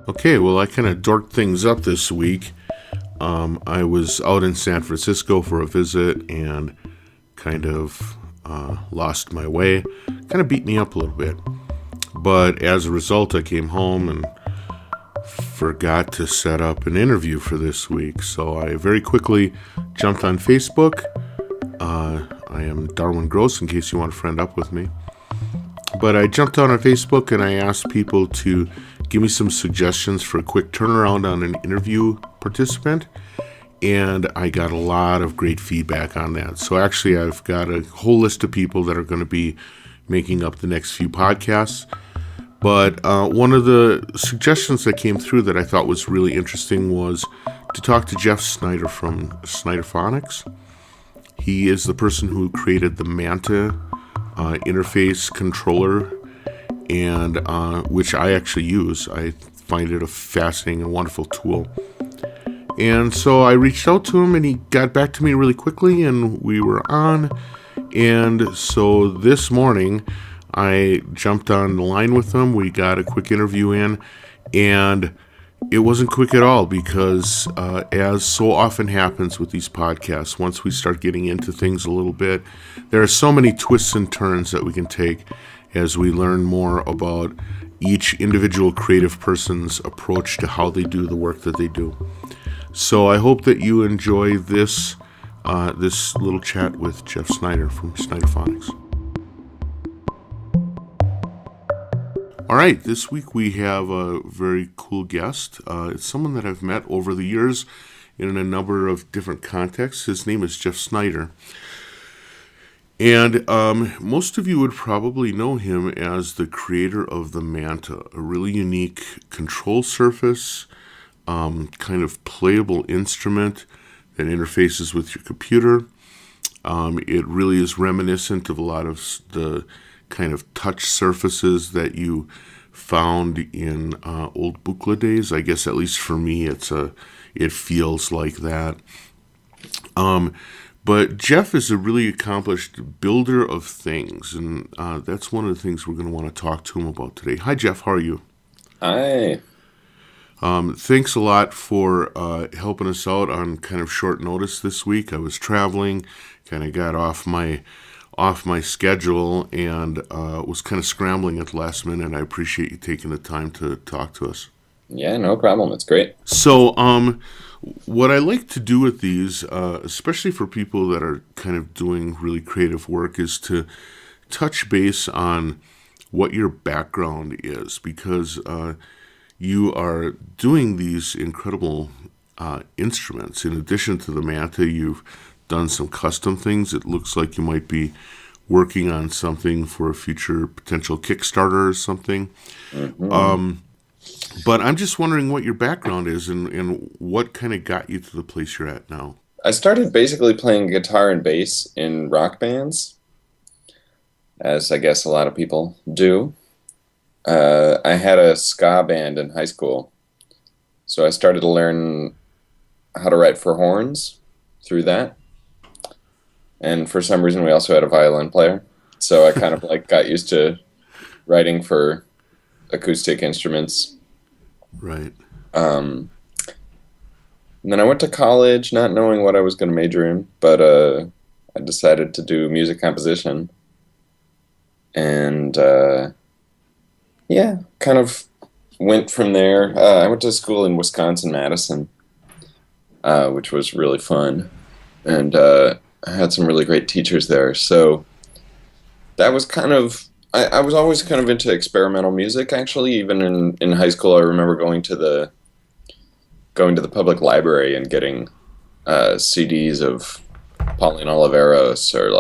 Okay, well, I kind of dorked things up this week. I was out in San Francisco for a visit and kind of lost my way. Kind of beat me up a little bit. But as a result, I came home and forgot to set up an interview for this week. So I very quickly jumped on Facebook. I am Darwin Gross, in case you want to friend up with me. But I jumped on Facebook and I asked people to give me some suggestions for a quick turnaround on an interview participant. And I got a lot of great feedback on that. So actually, I've got a whole list of people that are going to be making up the next few podcasts. But one of the suggestions that came through that I thought was really interesting was to talk to Jeff Snyder from Synderphonics. He is the person who created the Manta Interface controller, and which I actually use. I find it a fascinating and wonderful tool. And so I reached out to him, and he got back to me really quickly, and we were on. And so this morning, I jumped on the line with him. We got a quick interview in, and it wasn't quick at all because, as so often happens with these podcasts, once we start getting into things a little bit, there are so many twists and turns that we can take as we learn more about each individual creative person's approach to how they do the work that they do. So I hope that you enjoy this little chat with Jeff Snyder from Synderphonics. All right, this week we have a very cool guest. It's someone that I've met over the years in a number of different contexts. His name is Jeff Snyder. And most of you would probably know him as the creator of the Manta, a really unique control surface, kind of playable instrument that interfaces with your computer. It really is reminiscent of a lot of the kind of touch surfaces that you found in old booklet days. I guess at least for me, it feels like that. But Jeff is a really accomplished builder of things, and that's one of the things we're going to want to talk to him about today. Hi, Jeff. How are you? Hi. Thanks a lot for helping us out on kind of short notice this week. I was traveling, kind of got off my schedule, and was kind of scrambling at the last minute. I appreciate you taking the time to talk to us. Yeah, no problem. It's great. So, what I like to do with these, especially for people that are kind of doing really creative work, is to touch base on what your background is, because you are doing these incredible instruments. In addition to the Manta, you've done some custom things. It looks like you might be working on something for a future potential Kickstarter or something. Mm-hmm. But I'm just wondering what your background is and what kind of got you to the place you're at now. I started basically playing guitar and bass in rock bands, as I guess a lot of people do. I had a ska band in high school, so I started to learn how to write for horns through that. And for some reason, we also had a violin player, so I kind of got used to writing for acoustic instruments. Right. And then I went to college not knowing what I was going to major in, but I decided to do music composition. And kind of went from there. I went to school in Wisconsin, Madison, which was really fun. And I had some really great teachers there. So that was kind of... I was always kind of into experimental music, actually. Even in high school, I remember going to the public library and getting CDs of Pauline Oliveros or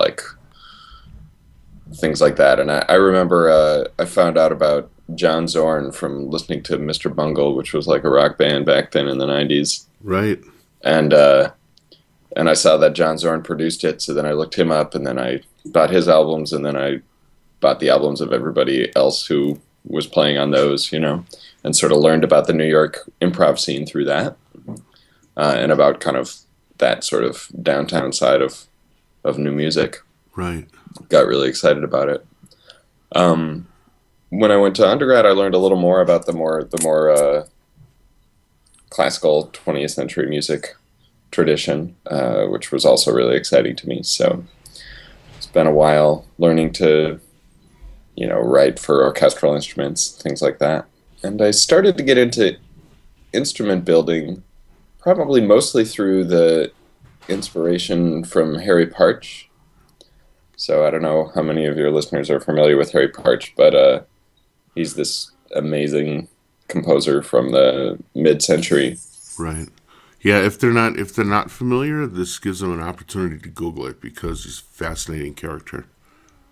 things like that. And I remember I found out about John Zorn from listening to Mr. Bungle, which was like a rock band back then in the 90s. Right. And I saw that John Zorn produced it, so then I looked him up, and then I bought his albums, and then I bought the albums of everybody else who was playing on those, and sort of learned about the New York improv scene through that, and about kind of that sort of downtown side of new music. Right. Got really excited about it. When I went to undergrad, I learned a little more about the more classical 20th century music tradition, which was also really exciting to me. So it's been a while learning to, write for orchestral instruments, things like that. And I started to get into instrument building probably mostly through the inspiration from Harry Partch. So I don't know how many of your listeners are familiar with Harry Partch, but he's this amazing composer from the mid-century. Right. Yeah, if they're not familiar, this gives them an opportunity to Google it because he's a fascinating character.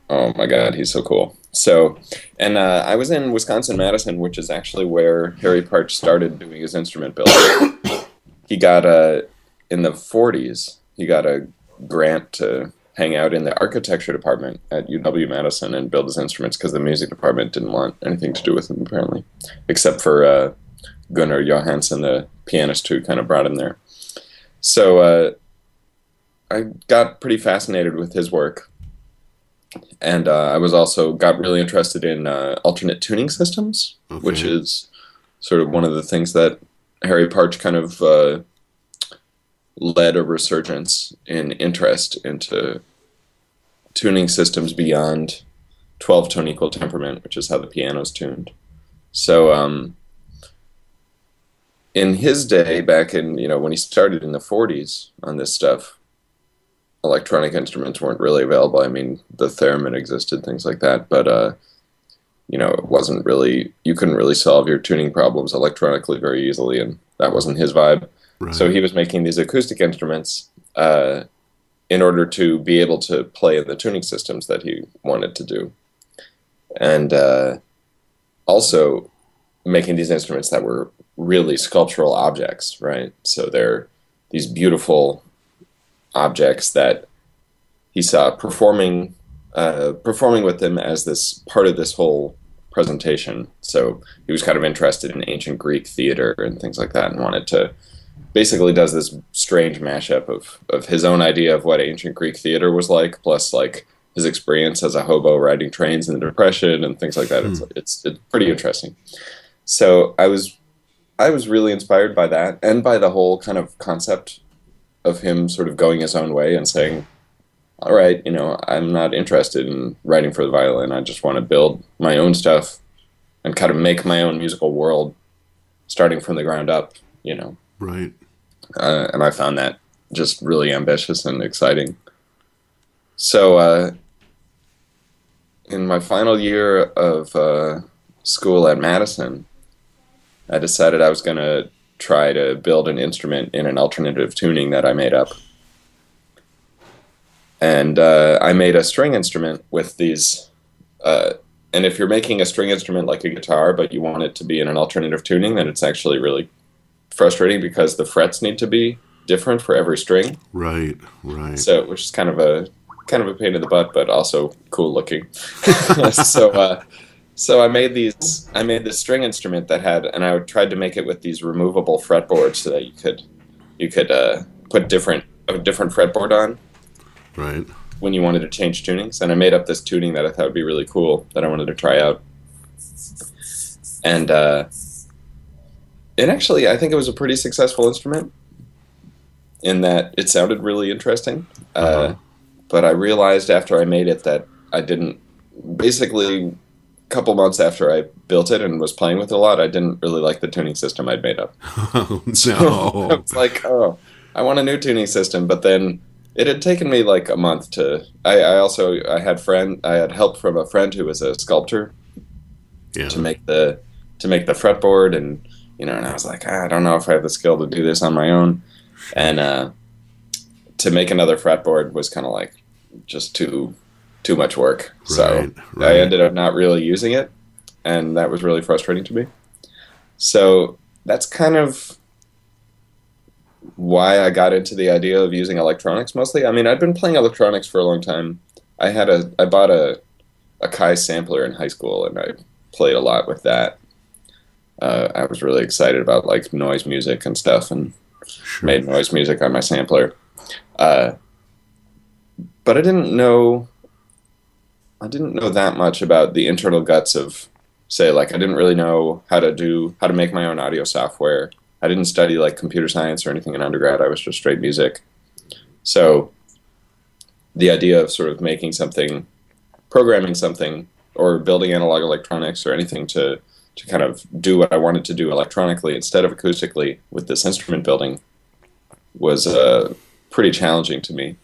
Oh my God, he's so cool. So, and I was in Wisconsin-Madison, which is actually where Harry Partch started doing his instrument building. He got in the 40s, he got a grant to hang out in the architecture department at UW-Madison and build his instruments because the music department didn't want anything to do with him, apparently, except for Gunnar Johansson, the pianist who kind of brought him there. So I got pretty fascinated with his work. And I was also got really interested in alternate tuning systems, which is sort of one of the things that Harry Partch kind of led a resurgence in interest into tuning systems beyond 12-tone equal temperament, which is how the piano's tuned. So in his day, back in, when he started in the 40s on this stuff, electronic instruments weren't really available. I mean, the theremin existed, things like that, but it wasn't really, you couldn't really solve your tuning problems electronically very easily, and that wasn't his vibe. Right. So he was making these acoustic instruments in order to be able to play in the tuning systems that he wanted to do. And also making these instruments that were really sculptural objects, right? So they're these beautiful objects that he saw performing with them as this part of this whole presentation. So he was kind of interested in ancient Greek theater and things like that, and wanted to basically does this strange mashup of his own idea of what ancient Greek theater was like, plus like his experience as a hobo riding trains in the Depression and things like that. It's pretty interesting. So I was really inspired by that and by the whole kind of concept of him sort of going his own way and saying, all right, I'm not interested in writing for the violin. I just want to build my own stuff and kind of make my own musical world starting from the ground up, Right. And I found that just really ambitious and exciting. So in my final year of school at Madison, I decided I was going to try to build an instrument in an alternative tuning that I made up. And I made a string instrument with these, and if you're making a string instrument like a guitar, but you want it to be in an alternative tuning, then it's actually really frustrating because the frets need to be different for every string. Right. So, which is kind of a pain in the butt, but also cool looking. So I made this string instrument that had, and I tried to make it with these removable fretboards so that you could put a different fretboard on. Right. When you wanted to change tunings, and I made up this tuning that I thought would be really cool that I wanted to try out. And actually, I think it was a pretty successful instrument in that it sounded really interesting. But I realized after I made it that I didn't, basically a couple months after I built it and was playing with it a lot, I didn't really like the tuning system I'd made up. Oh, no. So I was like, I want a new tuning system. But then it had taken me like a month to, I had help from a friend who was a sculptor to make the fretboard, and and I was like, I don't know if I have the skill to do this on my own. And to make another fretboard was kind of like just too much work. So I ended up not really using it, and that was really frustrating to me. So that's kind of why I got into the idea of using electronics mostly. I mean, I'd been playing electronics for a long time. I bought a Kai sampler in high school, and I played a lot with that. I was really excited about like noise music and stuff, and made noise music on my sampler. But I didn't know that much about the internal guts of, say, like I didn't really know how to make my own audio software. I didn't study like computer science or anything in undergrad. I was just straight music. So the idea of sort of making something, programming something, or building analog electronics or anything to kind of do what I wanted to do electronically instead of acoustically with this instrument building was pretty challenging to me.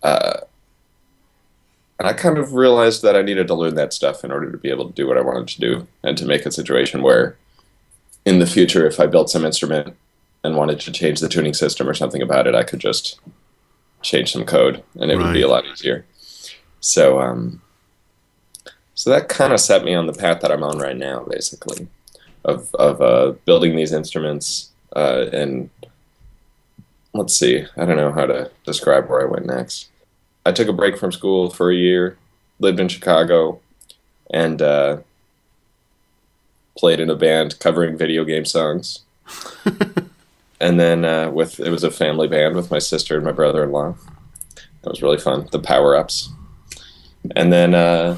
And I kind of realized that I needed to learn that stuff in order to be able to do what I wanted to do and to make a situation where in the future, if I built some instrument and wanted to change the tuning system or something about it, I could just change some code and it would be a lot easier. So, so that kind of set me on the path that I'm on right now, basically, of building these instruments. And let's see, I don't know how to describe where I went next. I took a break from school for a year, lived in Chicago, and played in a band covering video game songs. And then it was a family band with my sister and my brother-in-law. That was really fun, the power-ups. And then I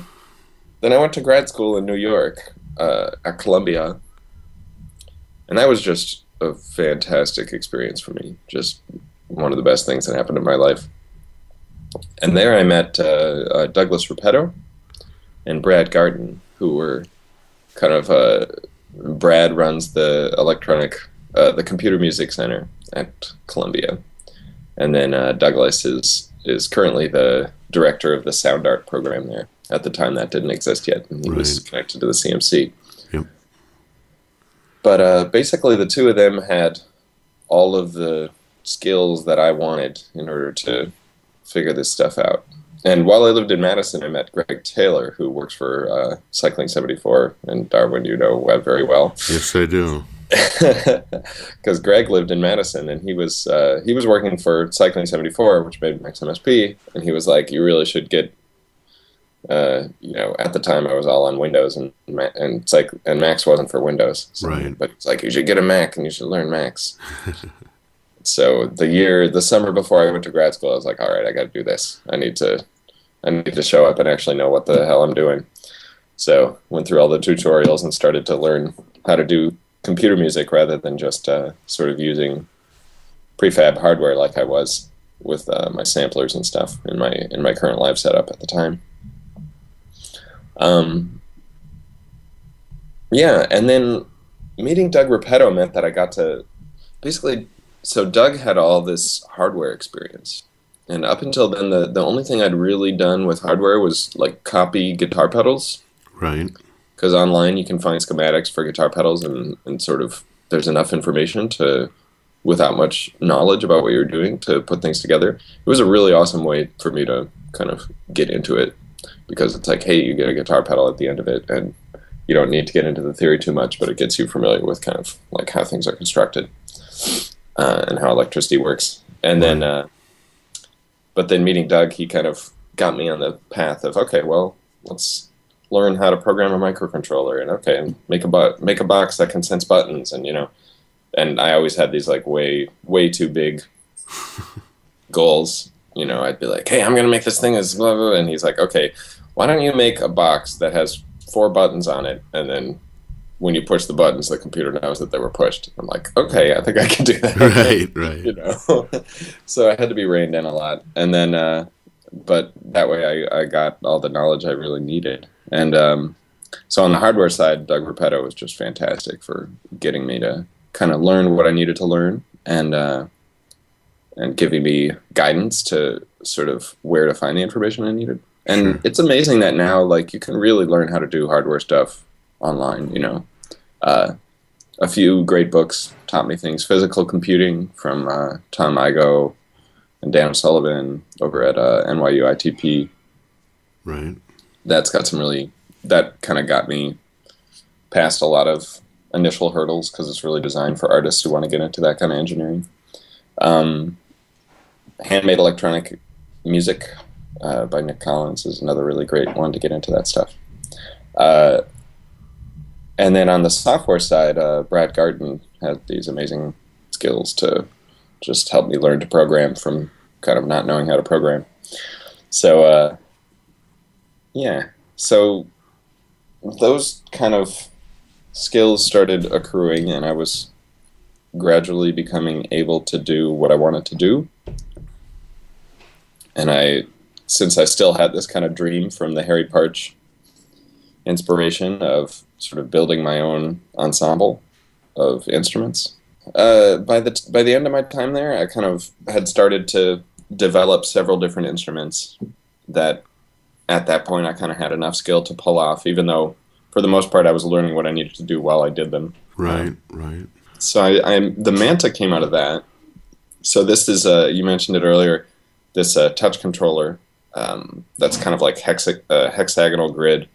went to grad school in New York at Columbia. And that was just a fantastic experience for me. Just one of the best things that happened in my life. And there I met Douglas Repetto and Brad Garton, who were kind of Brad runs the the computer music center at Columbia, and then Douglas is currently the director of the sound art program there. At the time, that didn't exist yet, and he was connected to the CMC. Yep. But basically, the two of them had all of the skills that I wanted in order to figure this stuff out. And while I lived in Madison, I met Greg Taylor, who works for Cycling 74, and Darwin, you know Webb very well. Yes, I do. Because Greg lived in Madison, and he was working for Cycling 74, which made Max MSP, and he was like, "You really should get." At the time I was all on Windows, and Max wasn't for Windows. So, right. But it's like, you should get a Mac and you should learn Max. So the summer before I went to grad school, I was like, all right, I got to do this. I need to show up and actually know what the hell I'm doing. So went through all the tutorials and started to learn how to do computer music rather than just sort of using prefab hardware like I was with my samplers and stuff in my current live setup at the time. And then meeting Doug Repetto meant that I got to basically. So Doug had all this hardware experience, and up until then, the only thing I'd really done with hardware was like copy guitar pedals. Right. Because online you can find schematics for guitar pedals, and sort of there's enough information to, without much knowledge about what you're doing, to put things together. It was a really awesome way for me to kind of get into it, because it's like, hey, you get a guitar pedal at the end of it, and you don't need to get into the theory too much, but it gets you familiar with kind of like how things are constructed. And how electricity works. And then, but then meeting Doug, he kind of got me on the path of, okay, well, let's learn how to program a microcontroller, and make a box that can sense buttons, and I always had these like way too big goals. I'd be like, hey, I'm gonna make this thing as blah, blah, blah. And he's like, okay, why don't you make a box that has 4 buttons on it, and then when you push the buttons, the computer knows that they were pushed. I'm like, okay, I think I can do that. Right. So I had to be reined in a lot. And then, but that way I got all the knowledge I really needed. And so on the hardware side, Doug Repetto was just fantastic for getting me to kind of learn what I needed to learn, and giving me guidance to sort of where to find the information I needed. And It's amazing that now, like, you can really learn how to do hardware stuff online. A few great books taught me things. Physical Computing from Tom Igoe and Dan Sullivan over at NYU ITP. Right. That kind of got me past a lot of initial hurdles, because it's really designed for artists who want to get into that kind of engineering. Handmade Electronic Music by Nick Collins is another really great one to get into that stuff. And then on the software side, Brad Garton had these amazing skills to just help me learn to program from kind of not knowing how to program. So, so those kind of skills started accruing, and I was gradually becoming able to do what I wanted to do. And since I still had this kind of dream from the Harry Parch inspiration of sort of building my own ensemble of instruments, by the end of my time there, I kind of had started to develop several different instruments that at that point I kind of had enough skill to pull off, even though for the most part I was learning what I needed to do while I did them. Right. So the Manta came out of that. So this is, you mentioned it earlier, this touch controller that's kind of like hexagonal grid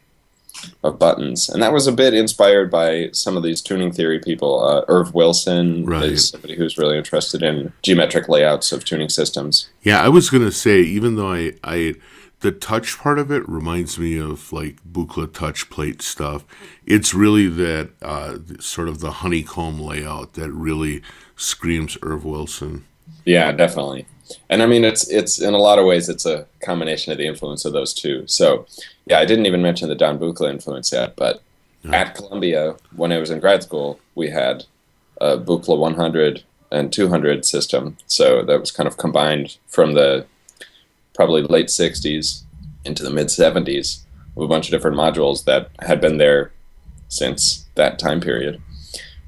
of buttons. And that was a bit inspired by some of these tuning theory people. Irv Wilson is somebody who's really interested in geometric layouts of tuning systems. Yeah, I was going to say, even though the touch part of it reminds me of like Buchla touch plate stuff, it's really that sort of the honeycomb layout that really screams Irv Wilson. Yeah, definitely. And I mean, it's in a lot of ways, it's a combination of the influence of those two. So, yeah, I didn't even mention the Don Buchla influence yet, but at Columbia, when I was in grad school, we had a Buchla 100 and 200 system. So that was kind of combined from the probably late 60s into the mid 70s with a bunch of different modules that had been there since that time period,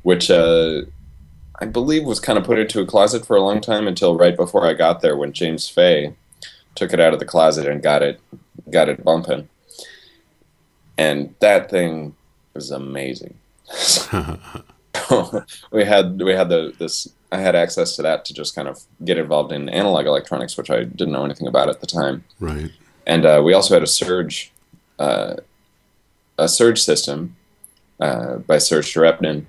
which I believe was kind of put into a closet for a long time until right before I got there, when James Fay took it out of the closet and got it bumping. And that thing was amazing. we had this. I had access to that to just kind of get involved in analog electronics, which I didn't know anything about at the time. Right. And we also had a surge system by Serge Sharepnin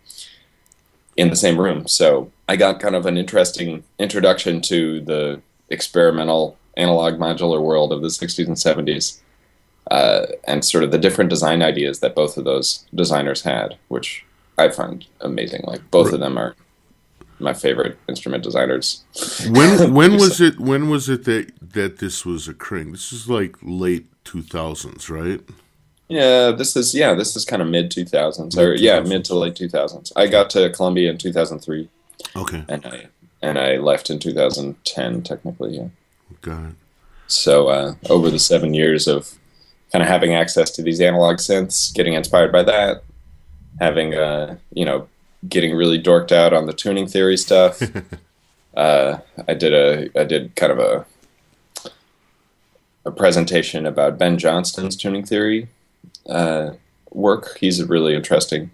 in the same room. So I got kind of an interesting introduction to the experimental analog modular world of the 60s and 70s, and sort of the different design ideas that both of those designers had, which I find amazing. Like, both of them are my favorite instrument designers. When was it that this was occurring? This is like late 2000s, right? Yeah, this is kind of mid 2000s, or mid to late 2000s. I got to Columbia in 2003. Okay. And I left in 2010, technically. Yeah. Got it. So over the 7 years of kind of having access to these analog synths, getting inspired by that, having getting really dorked out on the tuning theory stuff. I did kind of a presentation about Ben Johnston's tuning theory work. He's a really interesting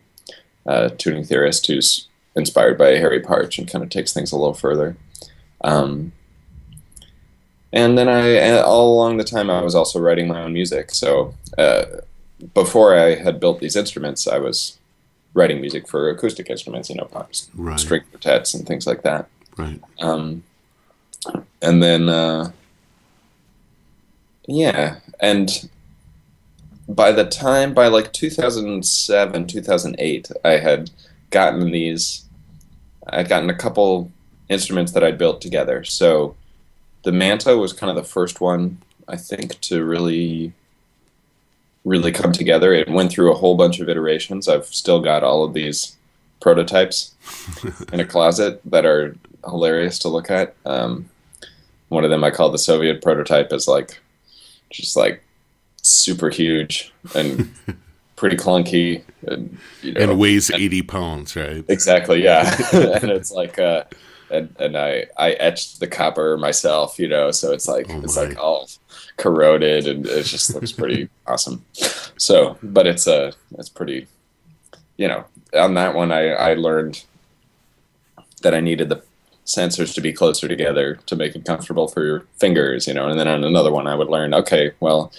tuning theorist who's inspired by Harry Parch and kind of takes things a little further. And then all along the time, I was also writing my own music. So before I had built these instruments, I was writing music for acoustic instruments, right. String quartets and things like that. Right. And then, and by like 2007, 2008, I'd gotten a couple instruments that I'd built together. So the Manta was kind of the first one, I think, to really come together. It went through a whole bunch of iterations. I've still got all of these prototypes in a closet that are hilarious to look at. One of them I call the Soviet prototype, is just super huge and pretty clunky, and weighs 80 pounds, right? Exactly, yeah. And it's like and I etched the copper myself, so it's like all corroded, and it just looks pretty awesome. So, but it's pretty, on that one I learned that I needed the sensors to be closer together to make it comfortable for your fingers, and then on another one I would learn, okay, well,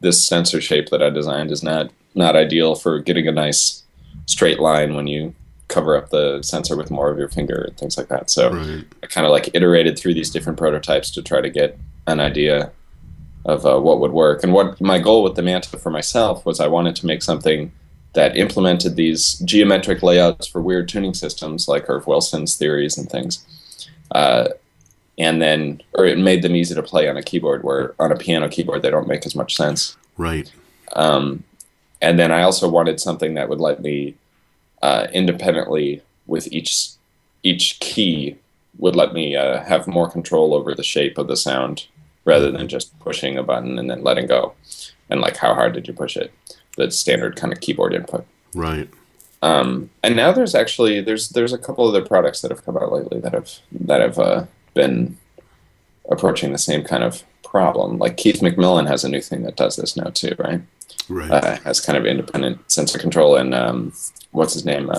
this sensor shape that I designed is not ideal for getting a nice straight line when you cover up the sensor with more of your finger and things like that. So right. I kind of iterated through these different prototypes to try to get an idea of what would work. And what my goal with the Manta for myself was, I wanted to make something that implemented these geometric layouts for weird tuning systems like Irv Wilson's theories and things. Or it made them easy to play on a keyboard, where on a piano keyboard they don't make as much sense. Right. And then I also wanted something that would let me independently with each each key would let me have more control over the shape of the sound rather than just pushing a button and then letting go. And like, how hard did you push it? The standard kind of keyboard input. Right. And now there's actually there's a couple other products that have come out lately that have been approaching the same kind of problem. Like Keith McMillan has a new thing that does this now too, right? Right. Has kind of independent sensor control, and what's his name?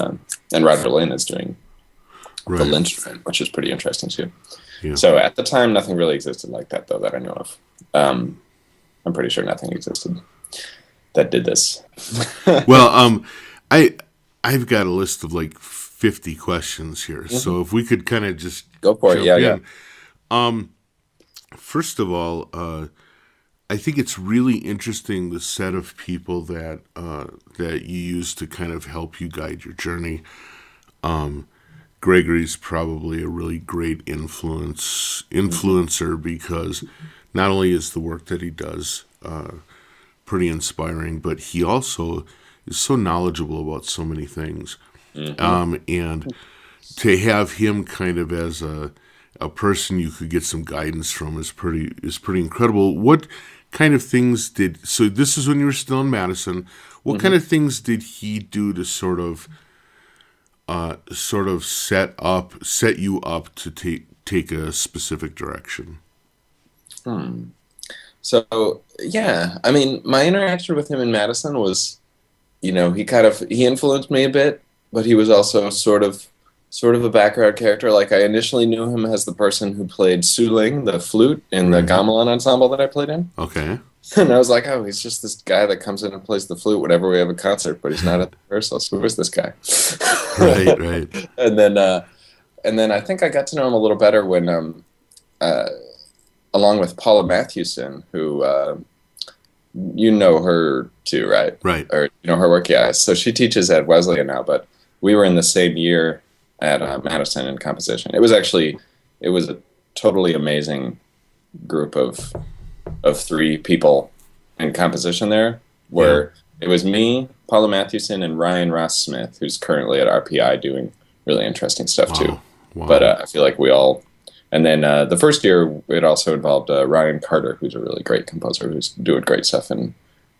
And Roger Lynn is doing the Lynch thing, which is pretty interesting too. Yeah. So at the time, nothing really existed like that, though, that I know of. I'm pretty sure nothing existed that did this. Well, I've got a list of like 50 questions here, so if we could kind of just go for it. Yeah. First of all, I think it's really interesting the set of people that you use to kind of help you guide your journey. Gregory's probably a really great influencer because not only is the work that he does pretty inspiring, but he also is so knowledgeable about so many things. And to have him kind of as a person you could get some guidance from is pretty incredible. What kind of things so this is when you were still in Madison, what kind of things did he do to sort of set you up to take a specific direction? So yeah, I mean, my interaction with him in Madison was, he influenced me a bit, but he was also sort of a background character. Like, I initially knew him as the person who played Suling, the flute, in the gamelan ensemble that I played in. Okay. And I was like, oh, he's just this guy that comes in and plays the flute whenever we have a concert, but he's not at the rehearsal. So who is this guy? Right. And then I think I got to know him a little better when, along with Paula Matthewson, who you know her too, right? Right. Or you know her work, yeah. So she teaches at Wesleyan now, but we were in the same year at Madison in composition. It was a totally amazing group of 3 people in composition there, where it was me, Paula Matthewson, and Ryan Ross Smith, who's currently at RPI doing really interesting stuff too. Wow. But I feel like we all, and then the first year it also involved Ryan Carter, who's a really great composer who's doing great stuff in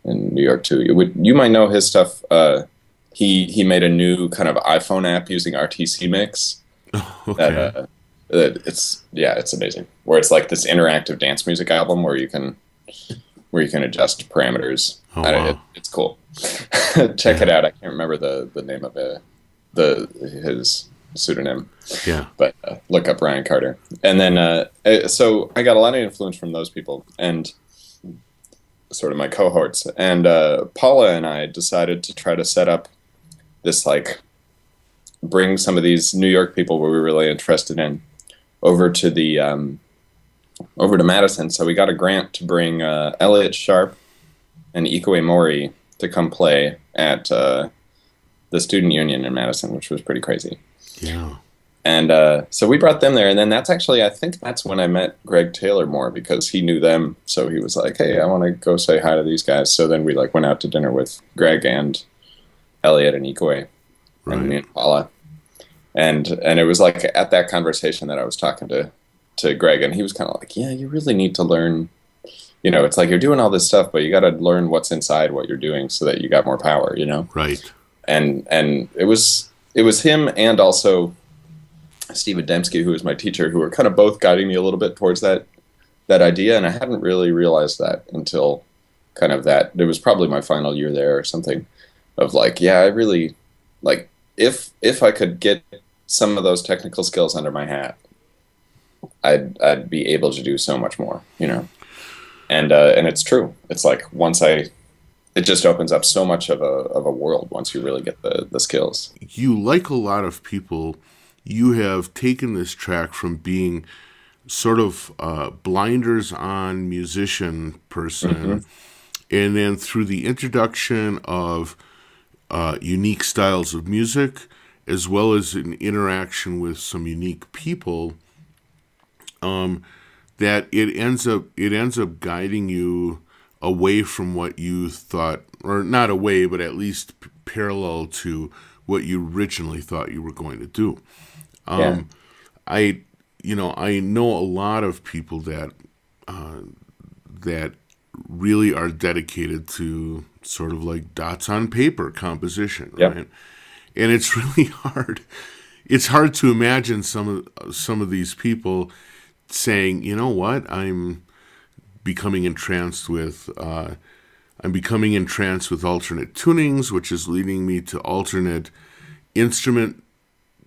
New York too. You might know his stuff. He made a new kind of iPhone app using RTC Mix. Okay. It's amazing. Where it's like this interactive dance music album where you can adjust parameters. Wow. It's cool. Check it out. I can't remember the name of his pseudonym. Yeah. But look up Ryan Carter. And then so I got a lot of influence from those people and sort of my cohorts. And Paula and I decided to try to set up this, like, bring some of these New York people we were really interested in over to Madison. So we got a grant to bring Elliot Sharp and Ikue Mori to come play at the Student Union in Madison, which was pretty crazy. Yeah. And so we brought them there, and then I think that's when I met Greg Taylor more, because he knew them. So he was like, hey, I want to go say hi to these guys. So then we went out to dinner with Greg and Elliot and Ikue and me and Paula. And it was like at that conversation that I was talking to Greg, and he was kind of like, yeah, you really need to learn, it's like you're doing all this stuff, but you got to learn what's inside what you're doing so that you got more power, Right. And it was him and also Steve Ademski, who was my teacher, who were kind of both guiding me a little bit towards that idea. And I hadn't really realized that until kind of that. It was probably my final year there or something of like, yeah, I really like, if I could get some of those technical skills under my hat, I'd be able to do so much more, And it's true. It's like it just opens up so much of a world once you really get the skills. You, like a lot of people, you have taken this track from being sort of blinders on musician person, and then through the introduction of unique styles of music, as well as an interaction with some unique people, that it ends up guiding you away from what you thought, or not away, but at least parallel to what you originally thought you were going to do. Yeah. I, I know a lot of people that really are dedicated to sort of like dots on paper composition, Yep. right? And it's really hard. It's hard to imagine some of these people saying, you know what, becoming entranced with I'm becoming entranced with alternate tunings, which is leading me to alternate instrument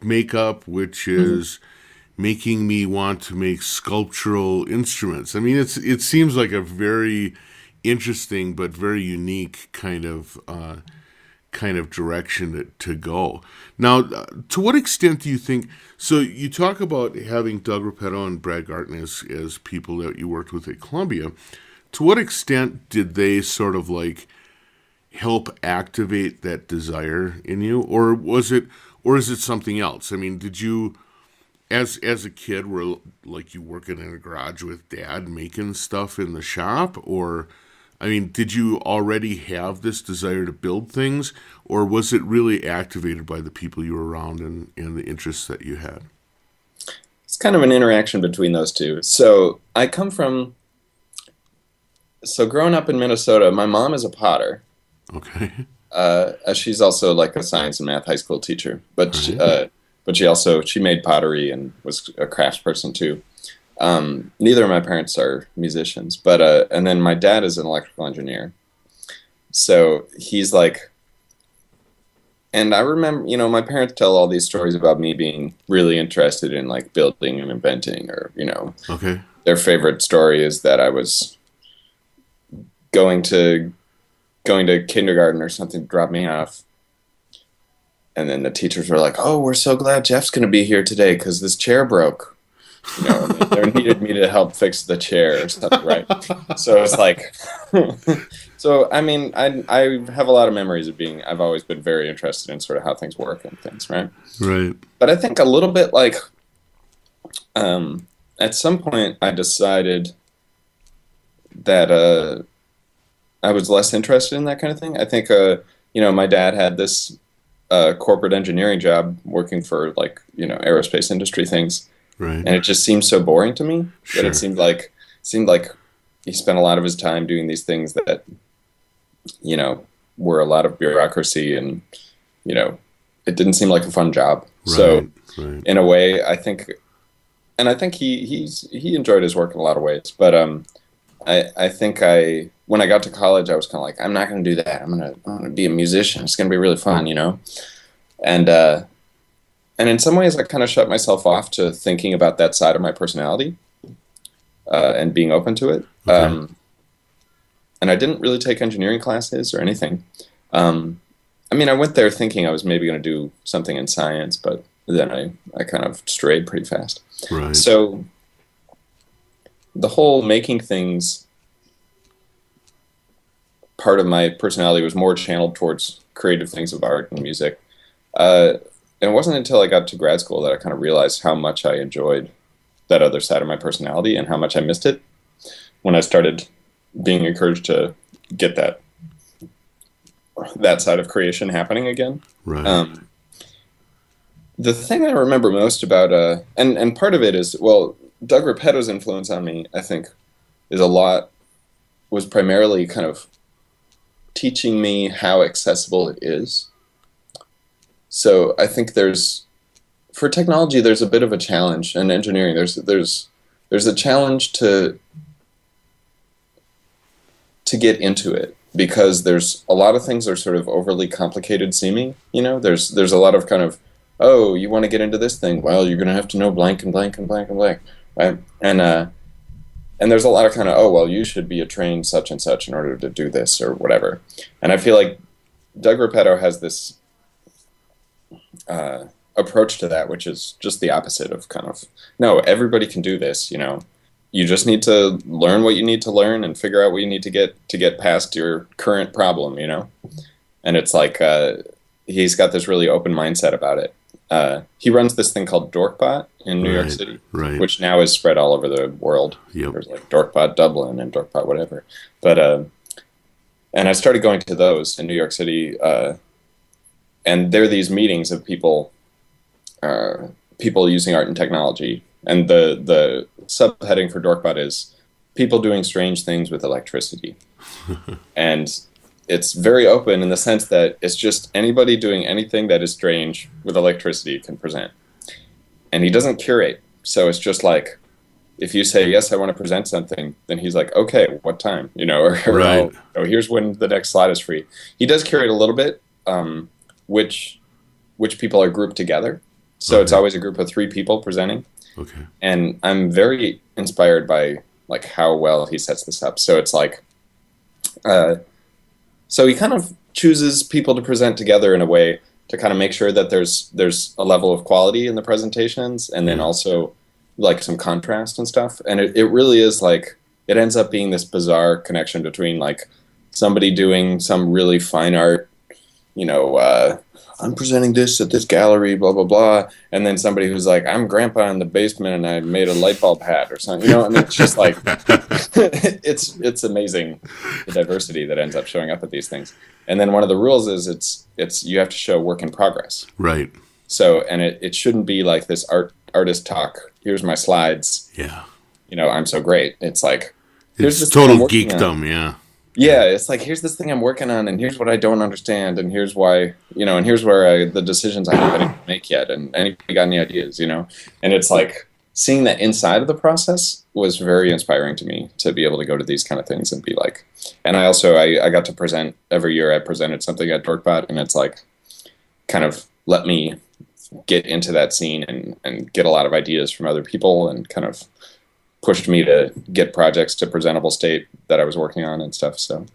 makeup, which is making me want to make sculptural instruments. I mean, it seems like a very interesting but very unique kind of direction to go. Now, to what extent do you think? So you talk about having Doug Repetto and Brad Garton as people that you worked with at Columbia. To what extent did they sort of like help activate that desire in you, or is it something else? I mean, did you, as a kid, were like you working in a garage with dad making stuff in the shop, or I mean, did you already have this desire to build things, or was it really activated by the people you were around and the interests that you had? It's kind of an interaction between those two. So I come from, so growing up in Minnesota, my mom is a potter. Okay. She's also like a science and math high school teacher, but Right. she made pottery and was a crafts person too. Neither of my parents are musicians, but and then my dad is an electrical engineer. So he's like, and I remember, my parents tell all these stories about me being really interested in like building and inventing, or Okay. their favorite story is that I was going to kindergarten or something to drop me off. And then the teachers were like, "Oh, we're so glad Jeff's going to be here today because this chair broke." They needed me to help fix the chair or something, right? So it's like, so I mean, I have a lot of memories of I've always been very interested in sort of how things work and things, right? Right. But I think a little bit like, at some point I decided that I was less interested in that kind of thing. I think, my dad had this corporate engineering job working for like, aerospace industry things. Right. And it just seemed so boring to me Sure. that it seemed like he spent a lot of his time doing these things that, were a lot of bureaucracy and, it didn't seem like a fun job. Right. So Right. in a way, I think he enjoyed his work in a lot of ways, but I think when I got to college, I was kind of like, I'm not going to do that. I'm gonna be a musician. It's going to be really fun, and in some ways, I kind of shut myself off to thinking about that side of my personality and being open to it. Okay. And I didn't really take engineering classes or anything. I mean, I went there thinking I was maybe going to do something in science, but then I kind of strayed pretty fast. Right. So the whole making things part of my personality was more channeled towards creative things of art and music. And it wasn't until I got to grad school that I kind of realized how much I enjoyed that other side of my personality and how much I missed it when I started being encouraged to get that side of creation happening again. Right. The thing I remember most about, and part of it is, well, Doug Repetto's influence on me, I think, was primarily kind of teaching me how accessible it is. So I think for technology, there's a bit of a challenge, and engineering, there's a challenge to get into it, because there's a lot of things that are sort of overly complicated seeming. There's a lot of kind of, oh, you want to get into this thing? Well, you're going to have to know blank and blank and blank and blank, right? And there's a lot of kind of, oh, well, you should be a trained such and such in order to do this or whatever. And I feel like Doug Repetto has this approach to that, which is just the opposite of kind of, no, everybody can do this. You just need to learn what you need to learn and figure out what you need to get past your current problem. And it's like he's got this really open mindset about it. He runs this thing called Dorkbot in New York City, Right. which now is spread all over the world. Yep. There's like Dorkbot Dublin and Dorkbot whatever. But and I started going to those in New York City, and there are these meetings of people people using art and technology. And the subheading for Dorkbot is people doing strange things with electricity. And it's very open in the sense that it's just anybody doing anything that is strange with electricity can present. And he doesn't curate. So it's just like, if you say, yes, I want to present something, then he's like, okay, what time? Or Right. oh, here's when the next slide is free. He does curate a little bit, which people are grouped together. So it's always a group of 3 people presenting. Okay. And I'm very inspired by like how well he sets this up. So it's like, so he kind of chooses people to present together in a way to kind of make sure that there's a level of quality in the presentations, and then also like some contrast and stuff. And it really is like, it ends up being this bizarre connection between like somebody doing some really fine art, I'm presenting this at this gallery, blah, blah, blah. And then somebody who's like, I'm grandpa in the basement and I made a light bulb hat or something, and it's just like, it's amazing the diversity that ends up showing up at these things. And then one of the rules is it's you have to show work in progress. Right. So, and it shouldn't be like this artist talk. Here's my slides. Yeah. I'm so great. It's like, here's It's this thing I'm total working on. geekdom, yeah. Yeah, it's like, here's this thing I'm working on, and here's what I don't understand, and here's why, and here's where the decisions I haven't been able to make yet, and anybody got any ideas, And it's like, seeing that inside of the process was very inspiring to me, to be able to go to these kind of things and be like, and I also, I got to present, every year I presented something at Dorkbot, and it's like, kind of let me get into that scene and get a lot of ideas from other people, and kind of pushed me to get projects to presentable state that I was working on and stuff. So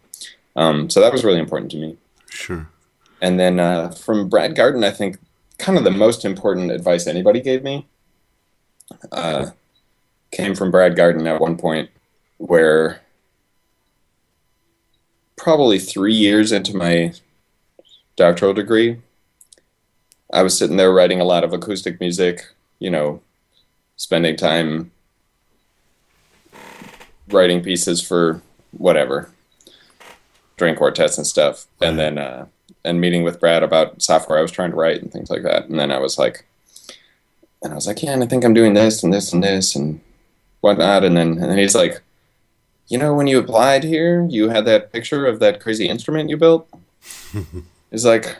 that was really important to me. Sure. And then from Brad Garton, I think kind of the most important advice anybody gave me came from Brad Garton at one point, where probably 3 years into my doctoral degree, I was sitting there writing a lot of acoustic music, spending time writing pieces for whatever, string quartets and stuff, and then and meeting with Brad about software I was trying to write and things like that. And then I was like, yeah, and I think I'm doing this and this and this and whatnot. And then he's like, when you applied here, you had that picture of that crazy instrument you built. He's like,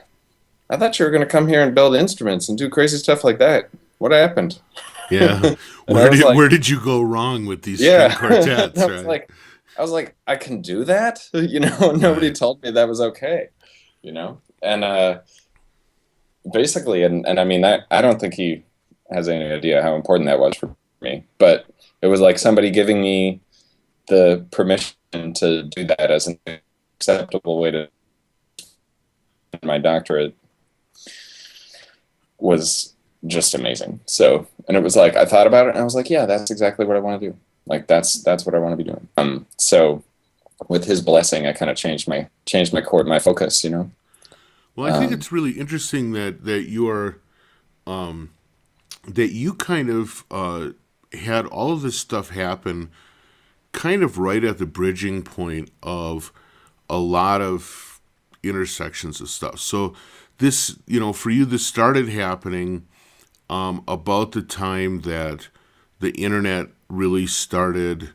I thought you were going to come here and build instruments and do crazy stuff like that. What happened? Yeah. Where did you go wrong with these string quartets? I was like, I can do that? Nobody told me that was okay. And basically, and I mean, I don't think he has any idea how important that was for me, but it was like somebody giving me the permission to do that as an acceptable way to my doctorate was just amazing. So, and it was like, I thought about it and I was like, yeah, that's exactly what I want to do. Like, that's what I want to be doing. So with his blessing, I kind of changed my focus, Well, I think it's really interesting that you are, that you kind of had all of this stuff happen kind of right at the bridging point of a lot of intersections of stuff. So this, for you, this started happening about the time that the internet really started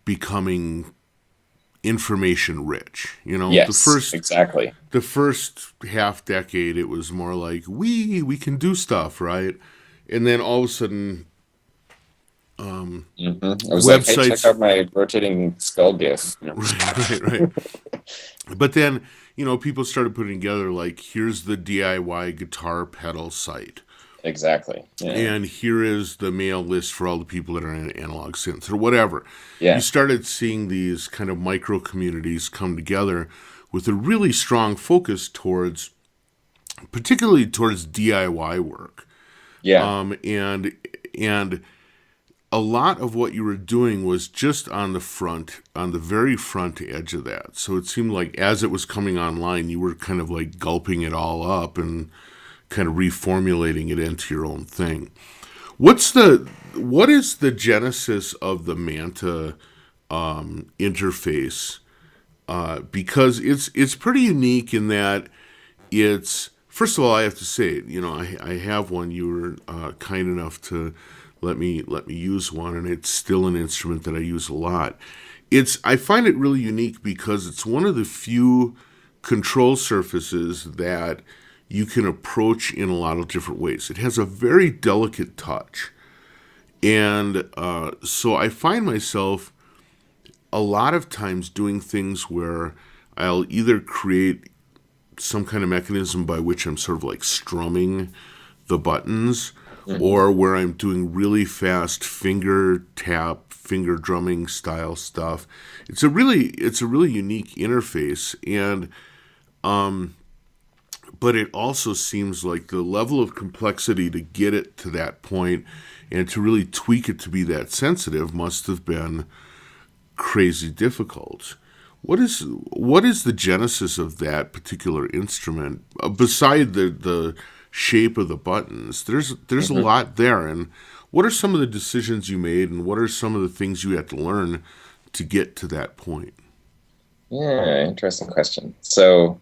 becoming information rich. Yes, exactly. The first half decade, it was more like we can do stuff, right? And then all of a sudden, I was websites, like, hey, check out my rotating skull GIF. Right. But then, people started putting together like, here's the DIY guitar pedal site. Exactly. Yeah. And here is the mail list for all the people that are in analog synths or whatever. Yeah. You started seeing these kind of micro communities come together with a really strong focus particularly towards DIY work. Yeah. And a lot of what you were doing was just on the very front edge of that. So it seemed like as it was coming online, you were kind of like gulping it all up and kind of reformulating it into your own thing. What is the genesis of the Manta interface? Because it's pretty unique in that it's First of all, I have to say, I have one. You were kind enough to let me use one, and it's still an instrument that I use a lot. I find it really unique because it's one of the few control surfaces that you can approach in a lot of different ways. It has a very delicate touch, and so I find myself a lot of times doing things where I'll either create some kind of mechanism by which I'm sort of like strumming the buttons, or where I'm doing really fast finger tap, finger drumming style stuff. It's a really unique interface, and but it also seems like the level of complexity to get it to that point and to really tweak it to be that sensitive must have been crazy difficult. What is the genesis of that particular instrument? Beside the shape of the buttons, there's a lot there. And what are some of the decisions you made, and what are some of the things you had to learn to get to that point? Yeah, interesting question. So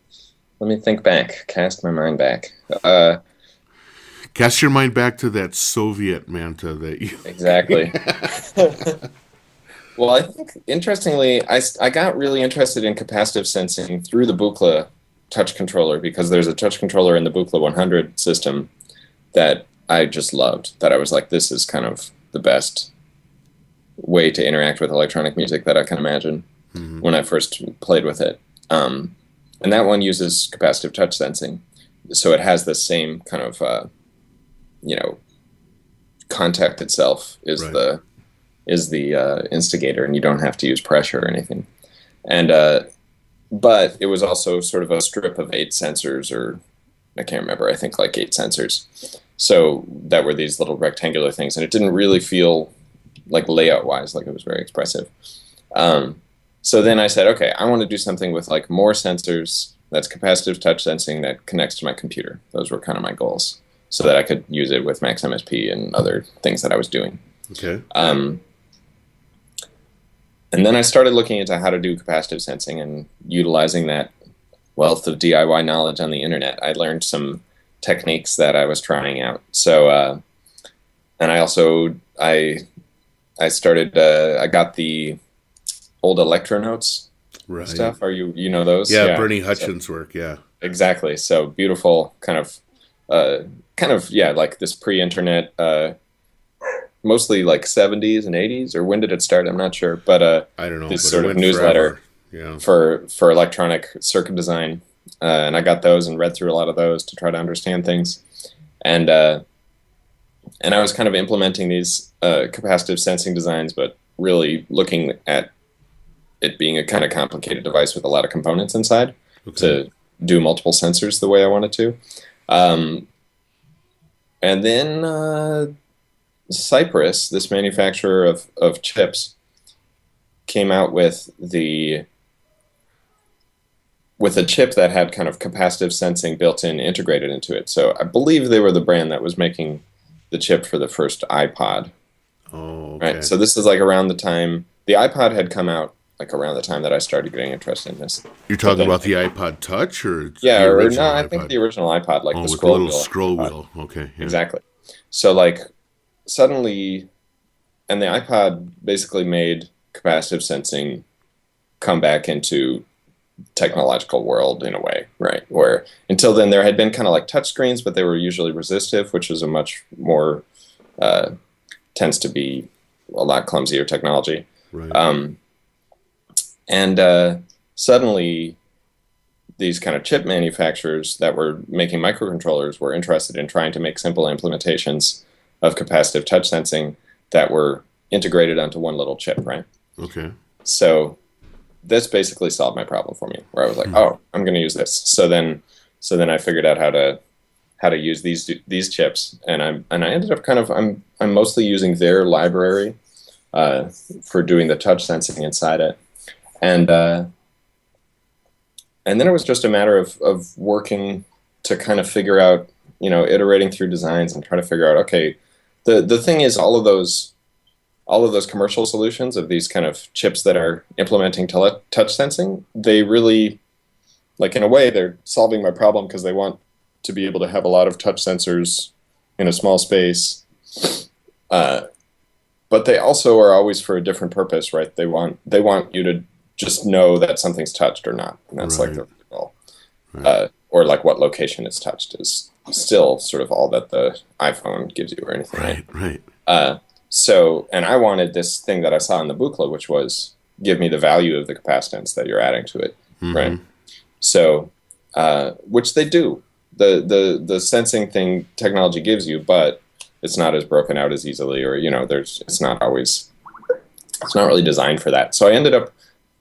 let me think back, cast my mind back. Cast your mind back to that Soviet Manta that you... Exactly. Well, I think, interestingly, I got really interested in capacitive sensing through the Buchla touch controller, because there's a touch controller in the Buchla 100 system that I just loved, that I was like, this is kind of the best way to interact with electronic music that I can imagine when I first played with it. And that one uses capacitive touch sensing. So it has the same kind of, contact itself is right. the instigator, and you don't have to use pressure or anything. And but it was also sort of a strip of 8 sensors, or I can't remember, I think like 8 sensors. So that were these little rectangular things, and it didn't really feel like layout-wise like it was very expressive. So then I said, okay, I want to do something with like more sensors that's capacitive touch sensing that connects to my computer. Those were kind of my goals, so that I could use it with Max MSP and other things that I was doing. Okay. And then I started looking into how to do capacitive sensing and utilizing that wealth of DIY knowledge on the internet. I learned some techniques that I was trying out. So, and I also, I started, I got the old Electronotes stuff. Are you know those? Yeah, Bernie Hutchins' work, yeah. Exactly. So beautiful kind of, like this pre-internet, mostly like 70s and 80s, or when did it start? I'm not sure, but I don't know. This sort of newsletter for electronic circuit design, and I got those and read through a lot of those to try to understand things, and I was kind of implementing these capacitive sensing designs, but really looking at it being a kind of complicated device with a lot of components inside to do multiple sensors the way I wanted to, and then. Cypress, this manufacturer of chips, came out with a chip that had kind of capacitive sensing built in, integrated into it. So I believe they were the brand that was making the chip for the first iPod. Oh, okay. Right. So this is like around the time the iPod had come out, like around the time that I started getting interested in this. You're talking about the iPod Touch, or yeah, or no? I think the original iPod, like the scroll little wheel. Scroll wheel. Okay. Yeah. Exactly. So like. Suddenly, and the iPod basically made capacitive sensing come back into technological world in a way, right? Where until then there had been kind of like touch screens, but they were usually resistive, which is a much more, tends to be a lot clumsier technology. Right. Suddenly these kind of chip manufacturers that were making microcontrollers were interested in trying to make simple implementations of capacitive touch sensing that were integrated onto one little chip, right? Okay. So this basically solved my problem for me, where I was like, oh, I'm going to use this. So then I figured out how to use these chips, and I ended up kind of I'm mostly using their library for doing the touch sensing inside it, and then it was just a matter of working to kind of figure out, iterating through designs and try to figure out, okay. The thing is, all of those commercial solutions of these kind of chips that are implementing touch sensing, they really, like in a way, they're solving my problem because they want to be able to have a lot of touch sensors in a small space. But they also are always for a different purpose, right? They want you to just know that something's touched or not, and that's like the goal. Or like what location it's touched is still sort of all that the iPhone gives you or anything. Right. So, and I wanted this thing that I saw in the booklet, which was give me the value of the capacitance that you're adding to it, right? So, which they do. The sensing thing technology gives you, but it's not as broken out as easily, or it's not really designed for that. So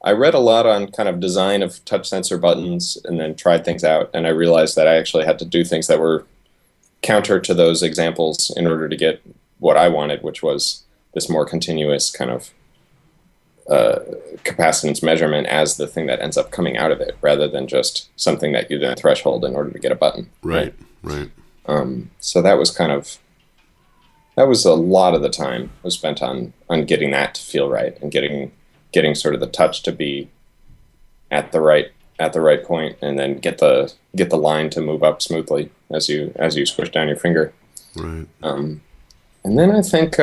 I read a lot on kind of design of touch sensor buttons, and then tried things out, and I realized that I actually had to do things that were counter to those examples in order to get what I wanted, which was this more continuous kind of capacitance measurement as the thing that ends up coming out of it, rather than just something that you then threshold in order to get a button. Right. So that was a lot of the time was spent on getting that to feel right, and getting sort of the touch to be at the right point, and then get the line to move up smoothly as you squish down your finger. Right. And then I think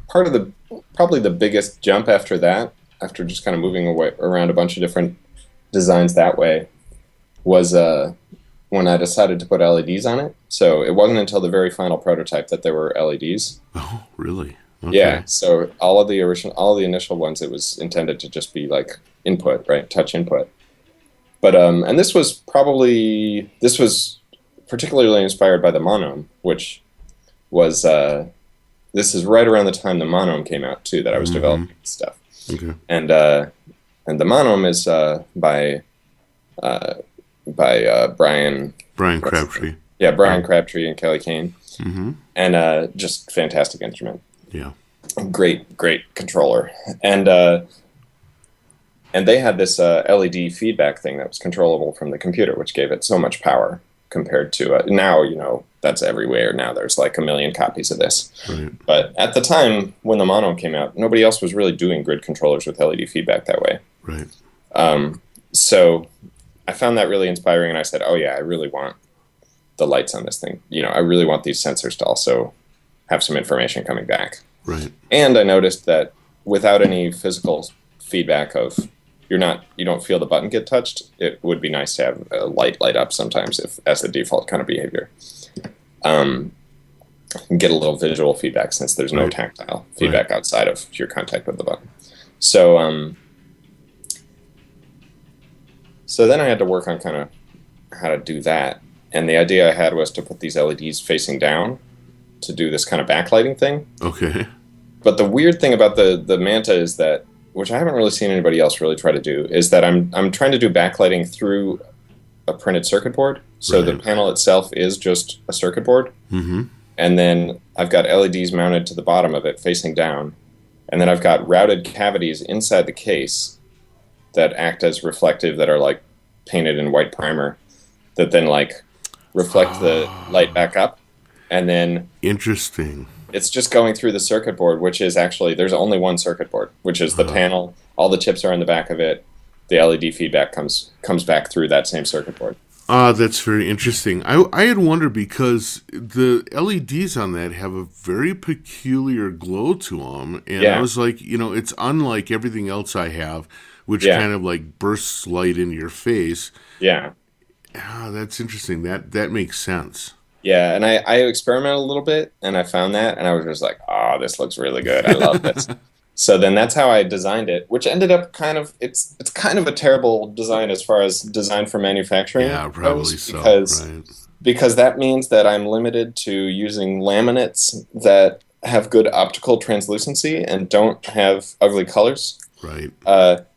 probably the biggest jump after that, after just kind of moving around a bunch of different designs that way, was when I decided to put LEDs on it. So it wasn't until the very final prototype that there were LEDs. Oh, really? Okay. Yeah. So all the initial ones, it was intended to just be like input, right? Touch input. But and this was particularly inspired by the Monome, which was this is right around the time the Monome came out too, that I was developing stuff. Okay. And the Monome is by Brian Crabtree. Yeah, Brian Crabtree and Kelly Kane. And just fantastic instrument. Yeah. Great controller. And they had this LED feedback thing that was controllable from the computer, which gave it so much power compared to now, that's everywhere. Now there's like 1 million copies of this. Right. But at the time when the Monome came out, nobody else was really doing grid controllers with LED feedback that way. Right. So I found that really inspiring, and I said, oh yeah, I really want the lights on this thing. I really want these sensors to also have some information coming back. Right. And I noticed that without any physical feedback of you don't feel the button get touched, it would be nice to have a light up sometimes as the default kind of behavior. And get a little visual feedback, since there's no tactile feedback outside of your contact with the button. So then I had to work on kind of how to do that. And the idea I had was to put these LEDs facing down to do this kind of backlighting thing. Okay. But the weird thing about the Manta is that, which I haven't really seen anybody else really try to do, is that I'm trying to do backlighting through a printed circuit board. So the panel itself is just a circuit board. Mm-hmm. And then I've got LEDs mounted to the bottom of it facing down. And then I've got routed cavities inside the case that act as reflective, that are like painted in white primer, that then like reflect the light back up. And then interesting. It's just going through the circuit board, which is actually, there's only one circuit board, which is the panel. All the chips are in the back of it. The LED feedback comes back through that same circuit board. That's very interesting. I had wondered, because the LEDs on that have a very peculiar glow to them. And I was like, it's unlike everything else I have, which kind of like bursts light into your face. Yeah. That's interesting. That makes sense. Yeah, and I experimented a little bit, and I found that, and I was just like, this looks really good. I love this. So then that's how I designed it, which ended up it's kind of a terrible design as far as design for manufacturing. Yeah, probably so. Because that means that I'm limited to using laminates that have good optical translucency and don't have ugly colors. Right.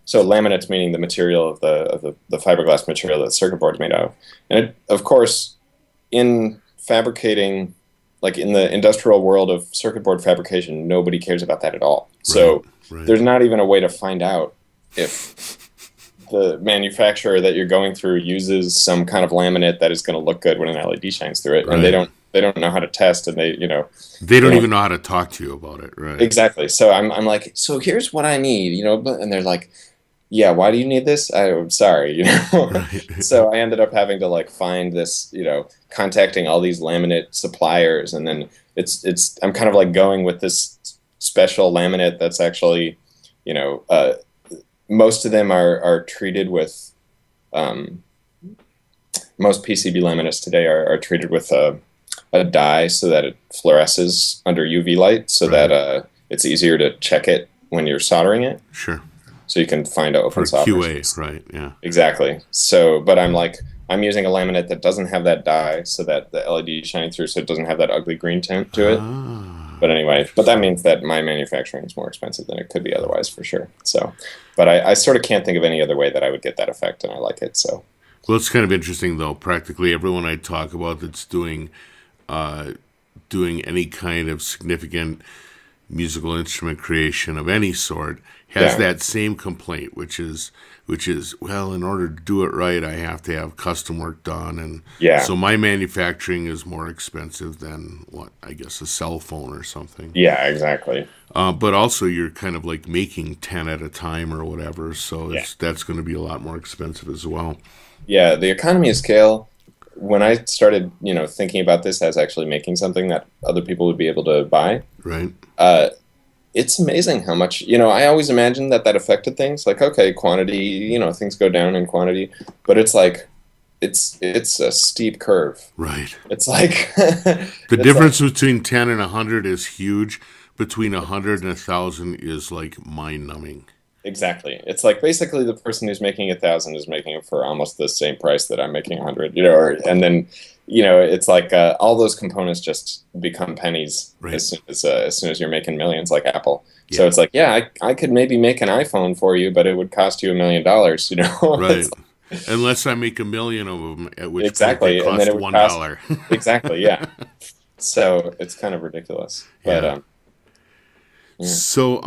So laminates meaning the material of the fiberglass material that the circuit board is made out of. And of course, in fabricating, like in the industrial world of circuit board fabrication, nobody cares about that at all. So there's not even a way to find out if the manufacturer that you're going through uses some kind of laminate that is going to look good when an LED shines through it. And they don't know how to test, and they don't even know how to talk to you about it. Right. Exactly. So I'm like, so here's what I need, and they're like, yeah, why do you need this? I'm sorry, Right. So I ended up having to like find this, contacting all these laminate suppliers, and then I'm kind of like going with this special laminate that's actually, you know, uh, most of them are treated with, um, most PCB laminates today are treated with a dye so that it fluoresces under UV light, so that Right. it's easier to check it when you're soldering it, Sure. so you can find For open QA, solders. right? Yeah. Exactly. So, but I'm using a laminate that doesn't have that dye, so that the LED is shining through, so it doesn't have that ugly green tint to it. Ah, But anyway, but that interesting. means that my manufacturing is more expensive than it could be otherwise, for sure. So, but I sort of can't think of any other way that I would get that effect, and I like it. So, Well, it's kind of interesting though. Practically everyone I talk about that's uh, doing any kind of significant musical instrument creation of any sort has yeah, that same complaint, which is well, in order to do it right, I have to have custom work done, and yeah, so my manufacturing is more expensive than what I guess a cell phone or something. yeah, exactly. But also, you're kind of like making 10 at a time or whatever, so Yeah. that's going to be a lot more expensive as well, Yeah, the economy of scale. When I started, thinking about this as actually making something that other people would be able to buy, right? uh, it's amazing how much, I always imagined that affected things. Like, okay, quantity, things go down in quantity, but it's like, it's a steep curve. Right. It's like, The it's like, difference between 10 and 100 is huge. Between 100 and 1,000 is like mind numbing. exactly. It's like basically the person who's making 1,000 is making it for almost the same price that I'm making 100, and then, it's like all those components just become pennies Right. as soon as you're making millions, like Apple. So Yeah. it's like, yeah, I could maybe make an iPhone for you, but it would cost you $1 million. It's Right. Unless I make a million of them, at which point they exactly, and then cost it would cost $1. exactly, yeah. So it's kind of ridiculous, but Yeah. yeah, So,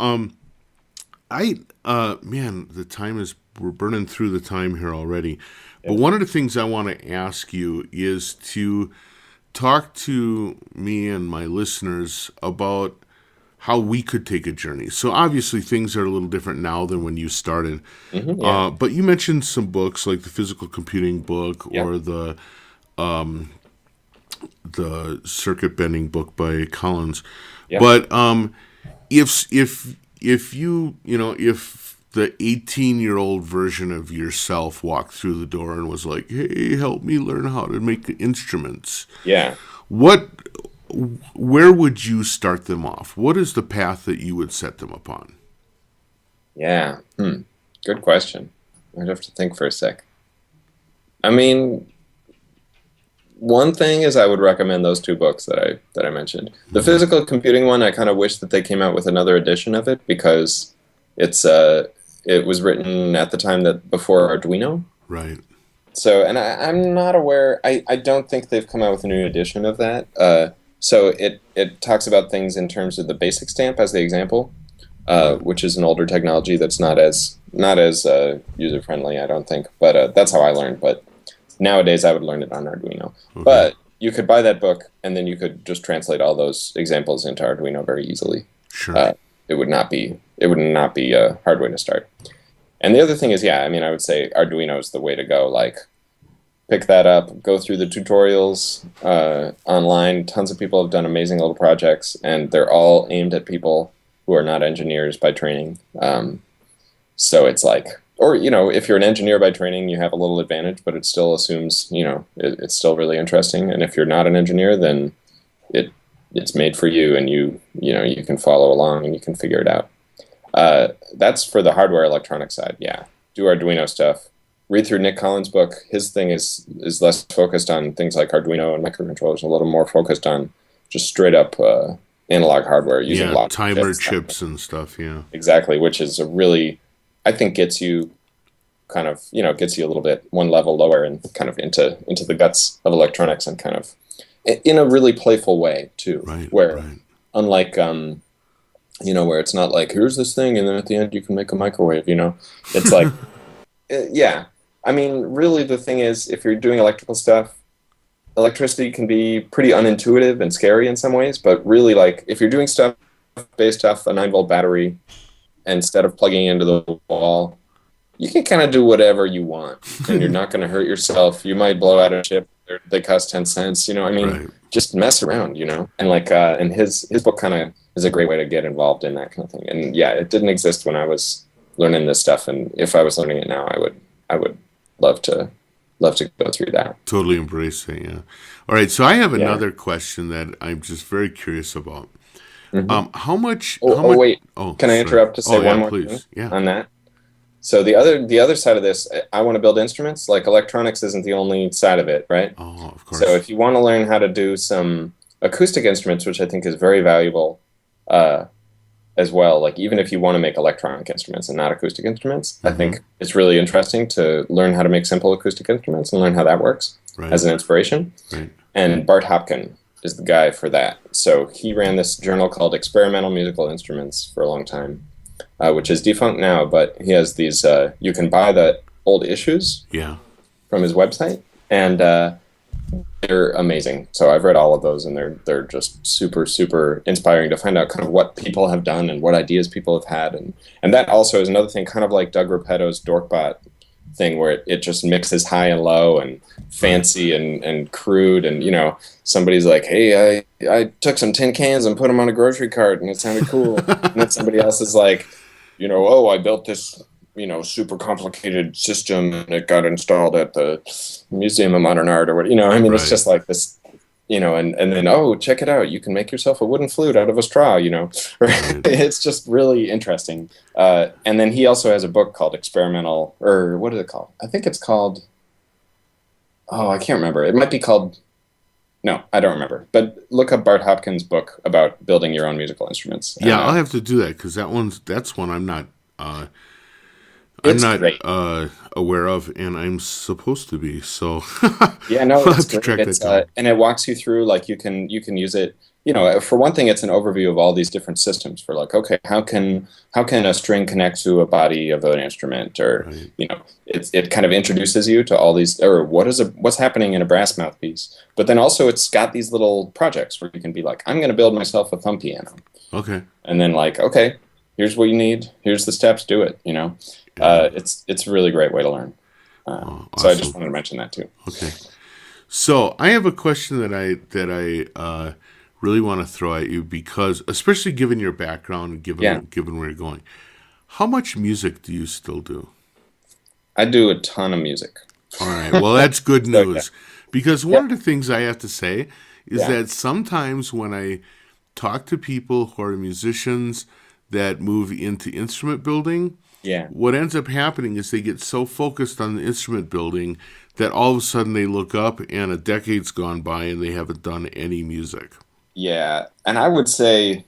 man, the time is, we're burning through the time here already. But yeah. one of the things I want to ask you is to talk to me and my listeners about how we could take a journey. So obviously things are a little different now than when you started. Yeah, But you mentioned some books like the Physical Computing book yeah, or the circuit bending book by Collins. yeah, But if if the 18-year-old version of yourself walked through the door and was like, "Hey, help me learn how to make instruments," yeah, what where would you start them off? What is the path that you would set them upon? yeah. Good question. I'd have to think for a sec. I mean, one thing is I would recommend those two books that I mentioned. The Hmm. physical computing one, I kind of wish that they came out with another edition of it, because it's it was written at the time that before Arduino. Right. So, and I'm not aware. I don't think they've come out with a new edition of that. So it talks about things in terms of the basic stamp as the example, Right. which is an older technology that's not as user friendly, I don't think. But that's how I learned. But nowadays, I would learn it on Arduino. Okay. But you could buy that book, and then you could just translate all those examples into Arduino very easily. Sure. Uh, it would not be a hard way to start. And the other thing is, yeah, I mean, I would say Arduino is the way to go. Like, pick that up, go through the tutorials online. Tons of people have done amazing little projects, and they're all aimed at people who are not engineers by training. So it's like, or, if you're an engineer by training, you have a little advantage, but it still assumes, it's still really interesting. And if you're not an engineer, then it it's made for you, and you can follow along and you can figure it out. That's for the hardware electronic side. Yeah, do Arduino stuff. Read through Nick Collins' book. His thing is less focused on things like Arduino and microcontrollers, a little more focused on just straight up analog hardware using Yeah, logic timer bits. chips and stuff. Yeah. Exactly, which is a really, I think, gets you kind of, gets you a little bit one level lower and kind of into the guts of electronics, and kind of in a really playful way too, Right. where Right. unlike where it's not like, here's this thing and then at the end you can make a microwave. It's like, yeah. I mean, really, the thing is, if you're doing electrical stuff, electricity can be pretty unintuitive and scary in some ways, but really, like, if you're doing stuff based off a 9-volt battery instead of plugging into the wall, you can kind of do whatever you want, and you're not going to hurt yourself. You might blow out a chip. They cost 10 cents. You know, I mean, Right. just mess around, you know? And like, and his book kind of is a great way to get involved in that kind of thing. And yeah, it didn't exist when I was learning this stuff. And if I was learning it now, I would love to go through that. Totally embrace it, yeah. All right, so I have Yeah. another question that I'm just very curious about. Mhm. How much? Wait. Oh, Can I sorry. interrupt to say Oh, yeah, one more please. thing Yeah. on that? So the other side of this, I want to build instruments. Like electronics isn't the only side of it, right? Oh, of course. So if you want to learn how to do some acoustic instruments, which I think is very valuable as well, like even if you want to make electronic instruments and not acoustic instruments, I think it's really interesting to learn how to make simple acoustic instruments and learn how that works Right. as an inspiration. Right. And Bart Hopkin is the guy for that. So he ran this journal called Experimental Musical Instruments for a long time, which is defunct now, but he has these, you can buy the old issues Yeah. from his website, and they're amazing. So I've read all of those, and they're just super, super inspiring to find out kind of what people have done and what ideas people have had. And that also is another thing, kind of like Doug Repetto's Dorkbot thing, where it just mixes high and low and fancy and crude. And, you know, somebody's like, hey, I took some tin cans and put them on a grocery cart and it sounded cool. And then somebody else is like, you know, oh, I built this, you know, super complicated system and it got installed at the Museum of Modern Art or what, you know, I mean, Right. it's just like this, you know, and then, oh, check it out. You can make yourself a wooden flute out of a straw, you know, Right. it's just really interesting. And then he also has a book called Experimental, or what is it called? I think it's called, oh, I can't remember. It might be called, no, I don't remember. But look up Bart Hopkins' book about building your own musical instruments. Yeah, And, I'll have to do that because that's one I'm not it's great. Aware of, and I'm supposed to be. So Yeah, no, I'll it's have to great. track It's that down. and it walks you through, like you can use it. You know, for one thing, it's an overview of all these different systems. For like, okay, how can a string connect to a body of an instrument, or Right. you know, it kind of introduces you to all these, or what's happening in a brass mouthpiece. But then also, it's got these little projects where you can be like, I'm going to build myself a thumb piano, Okay. and then like, okay, here's what you need, here's the steps, do it. You know, Yeah. it's a really great way to learn. So I just Awesome. wanted to mention that too. Okay. So I have a question that I really want to throw at you because, especially given your background and given where you're going, how much music do you still do? I do a ton of music. All right. Well, that's good So, news because one of the things I have to say is Yeah. that sometimes when I talk to people who are musicians that move into instrument building, Yeah. what ends up happening is they get so focused on the instrument building that all of a sudden they look up and a decade's gone by and they haven't done any music. Yeah, and I would say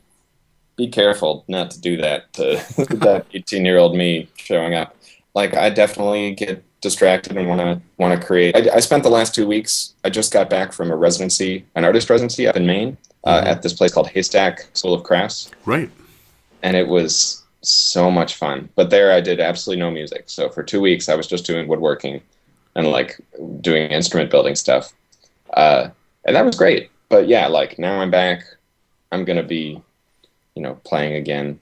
be careful not to do that to that 18-year-old me showing up. Like I definitely get distracted and want to create. I spent the last 2 weeks. I just got back from an artist residency up in Maine, at this place called Haystack School of Crafts, Right. and it was so much fun. But there, I did absolutely no music. So for 2 weeks, I was just doing woodworking and like doing instrument building stuff, and that was great. But yeah, like now I'm back. I'm gonna be, you know, playing again.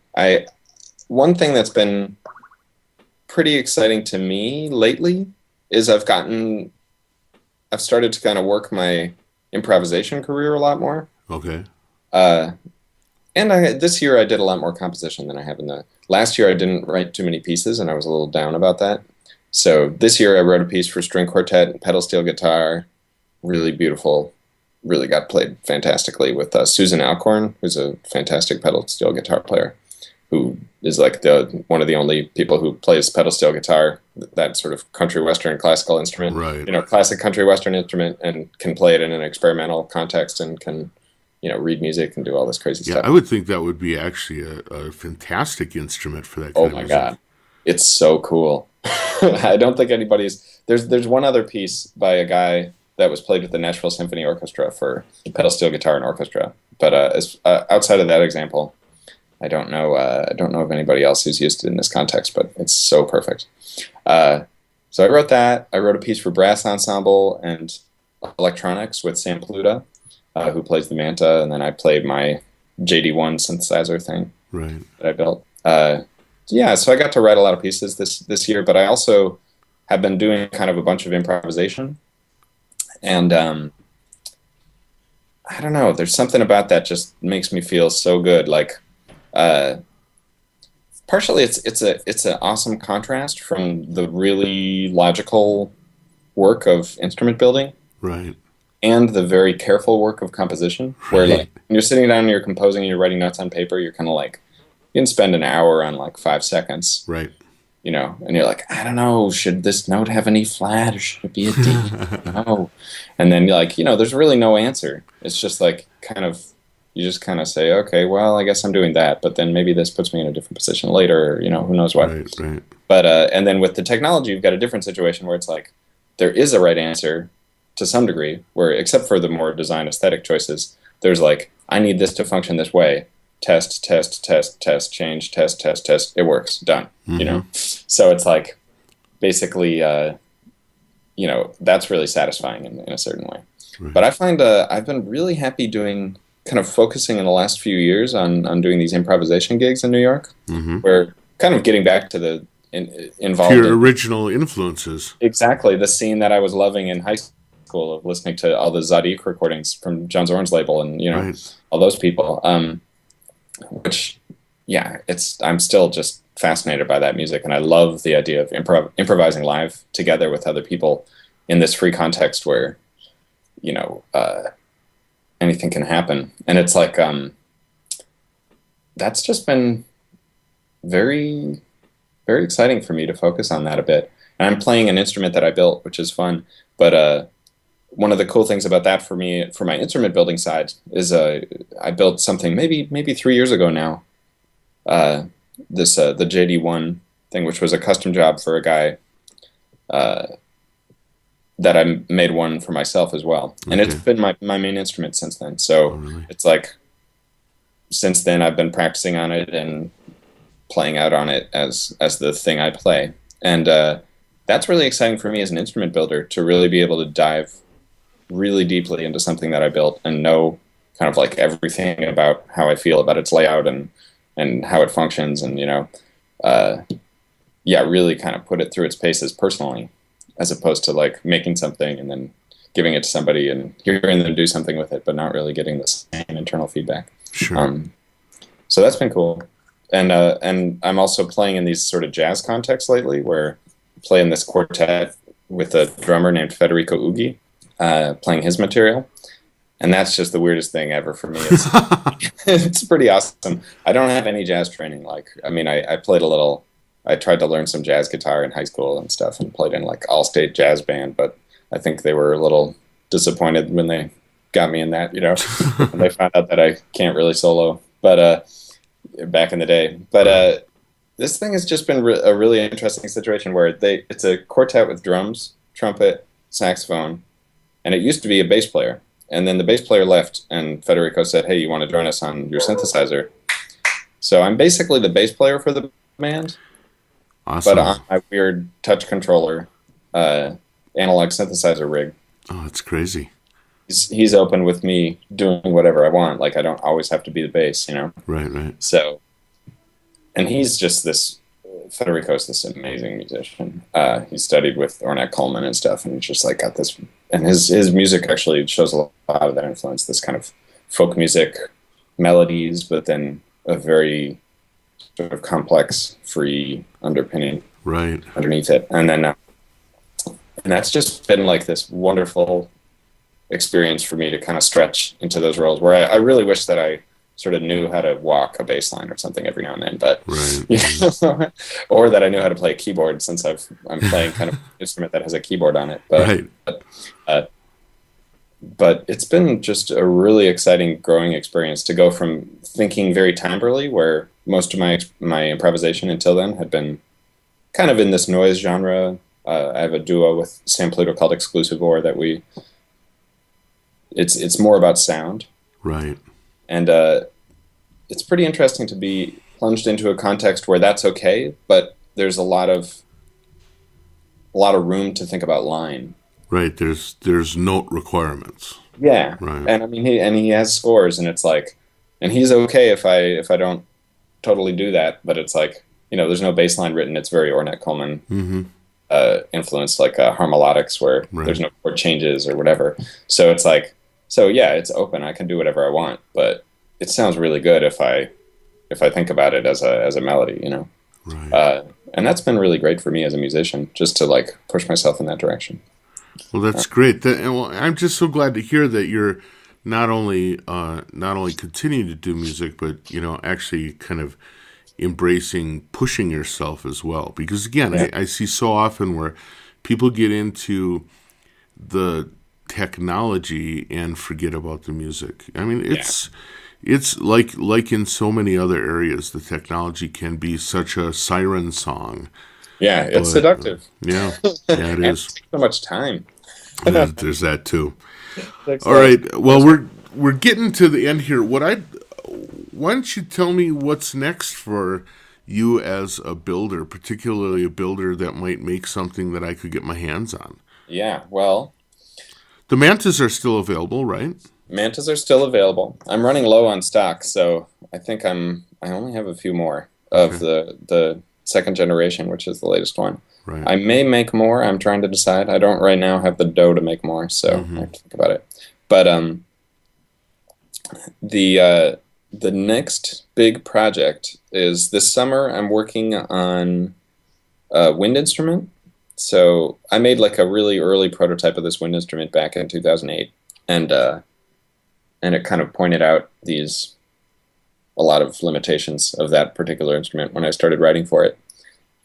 One thing that's been pretty exciting to me lately is I've started to kind of work my improvisation career a lot more. Okay. And this year I did a lot more composition than I have in the last year. I didn't write too many pieces, and I was a little down about that. So this year I wrote a piece for string quartet and pedal steel guitar, really beautiful. Really got played fantastically with Susan Alcorn, who's a fantastic pedal steel guitar player, who is like one of the only people who plays pedal steel guitar, that sort of country western classical instrument, Right. you know, classic country western instrument, and can play it in an experimental context and can, you know, read music and do all this crazy Yeah, stuff. I would think that would be actually a fantastic instrument for that kind Oh of my music. God, it's so cool. I don't think there's one other piece by a guy that was played with the Nashville Symphony Orchestra for pedal steel guitar and orchestra. But outside of that example, I don't know of anybody else who's used it in this context. But it's so perfect. So I wrote that. I wrote a piece for brass ensemble and electronics with Sam Pluta, who plays the Manta, and then I played my JD1 synthesizer thing Right. that I built. yeah, so I got to write a lot of pieces this year, but I also have been doing kind of a bunch of improvisation, and I don't know. There's something about that just makes me feel so good. Like, uh, partially it's an awesome contrast from the really logical work of instrument building, Right. and the very careful work of composition. Where Right. like when you're sitting down and you're composing and you're writing notes on paper, you're kind of like you can spend an hour on like 5 seconds, Right. you know, and you're like, I don't know, should this note have an E flat or should it be a D? No. And then you're like, you know, there's really no answer. It's just like kind of, you just kind of say, okay, well, I guess I'm doing that, but then maybe this puts me in a different position later, or, you know, who knows what. Right. Right. But, and then with the technology, you've got a different situation where it's like, there is a right answer to some degree, where except for the more design aesthetic choices, there's like, I need this to function this way. Test, test, test, test, change, test, test, test. It works. Done. Mm-hmm. You know? So it's like basically, you know, that's really satisfying in a certain way. Right. But I find I've been really happy doing kind of focusing in the last few years on doing these improvisation gigs in New York, Mm-hmm. where kind of getting back to the involved Your in original influences. exactly the scene that I was loving in high school of listening to all the Zadig recordings from John Zorn's label and, you know, Right. all those people. Which, yeah, I'm still just fascinated by that music, and I love the idea of improvising live together with other people in this free context where, you know, anything can happen. And it's like, that's just been very, very exciting for me to focus on that a bit. And I'm playing an instrument that I built, which is fun, but one of the cool things about that for me, for my instrument building side, is I built something maybe 3 years ago now. The JD1 thing, which was a custom job for a guy that I made one for myself as well, and it's been my main instrument since then. So really? it's like since then I've been practicing on it and playing out on it as the thing I play, and that's really exciting for me as an instrument builder to really be able to dive really deeply into something that I built and know kind of like everything about how I feel about its layout and how it functions, and, you know, yeah, really kind of put it through its paces personally, as opposed to like making something and then giving it to somebody and hearing them do something with it, but not really getting the same internal feedback. Sure. So that's been cool. And I'm also playing in these sort of jazz contexts lately, where I play in this quartet with a drummer named Federico Ughi, playing his material. And that's just the weirdest thing ever for me. It's, it's pretty awesome. I don't have any jazz training. Like, I mean, I played a little, I tried to learn some jazz guitar in high school and stuff and played in like all-state jazz band, but I think they were a little disappointed when they got me in that, you know, and they found out that I can't really solo, but back in the day. But this thing has just been a really interesting situation where it's a quartet with drums, trumpet, saxophone, and it used to be a bass player. And then the bass player left, and Federico said, hey, you want to join us on your synthesizer? So I'm basically the bass player for the band, Awesome. but on my weird touch controller analog synthesizer rig. Oh, that's crazy. He's open with me doing whatever I want. Like, I don't always have to be the bass, you know? Right, right. So, and he's just Federico's this amazing musician. He studied with Ornette Coleman and stuff, and just like got this, and his music actually shows a lot of that influence, this kind of folk music melodies, but then a very sort of complex, free underpinning Right. underneath it. And then, and that's just been like this wonderful experience for me to kind of stretch into those roles where I really wish that I sort of knew how to walk a bass line or something every now and then, but Right. you know, or that I knew how to play a keyboard, since I'm playing kind of an instrument that has a keyboard on it. But, Right. but it's been just a really exciting growing experience to go from thinking very timbrely, where most of my improvisation until then had been kind of in this noise genre. I have a duo with Sam Pluto called Exclusivore that it's more about sound. Right. And it's pretty interesting to be plunged into a context where that's okay, but there's a lot of room to think about line. Right. There's note requirements. Yeah. Right. And I mean, he has scores, and it's like, and he's okay if I don't totally do that, but it's like, there's no bass line written. It's very Ornette Coleman Mm-hmm. influenced, like harmonics, where there's Right. no chord changes or whatever. So it's like, so yeah, it's open. I can do whatever I want, but it sounds really good if I think about it as a melody, Right. and that's been really great for me as a musician, just to like push myself in that direction. Well, that's great. And well, I'm just so glad to hear that you're not only continuing to do music, but actually kind of embracing pushing yourself as well. Because again, Yeah, I see so often where people get into the technology and forget about the music. I mean, yeah, it's like in so many other areas, the technology can be such a siren song. yeah. It's But seductive, yeah, yeah, it and it is. takes so much time. There's that too. Takes All right. Well, we're getting to the end here. Why don't you tell me what's next for you as a builder, particularly a builder that might make something that I could get my hands on? Yeah, well, The mantas are still available, right? mantas are still available. I'm running low on stock, so I think I only have a few more of Okay. the second generation, which is the latest one. Right. I may make more. I'm trying to decide. I don't right now have the dough to make more, so I Mm-hmm. have to think about it. But the next big project is this summer. I'm working on a wind instrument. So I made like a really early prototype of this wind instrument back in 2008, and it kind of pointed out a lot of limitations of that particular instrument when I started writing for it.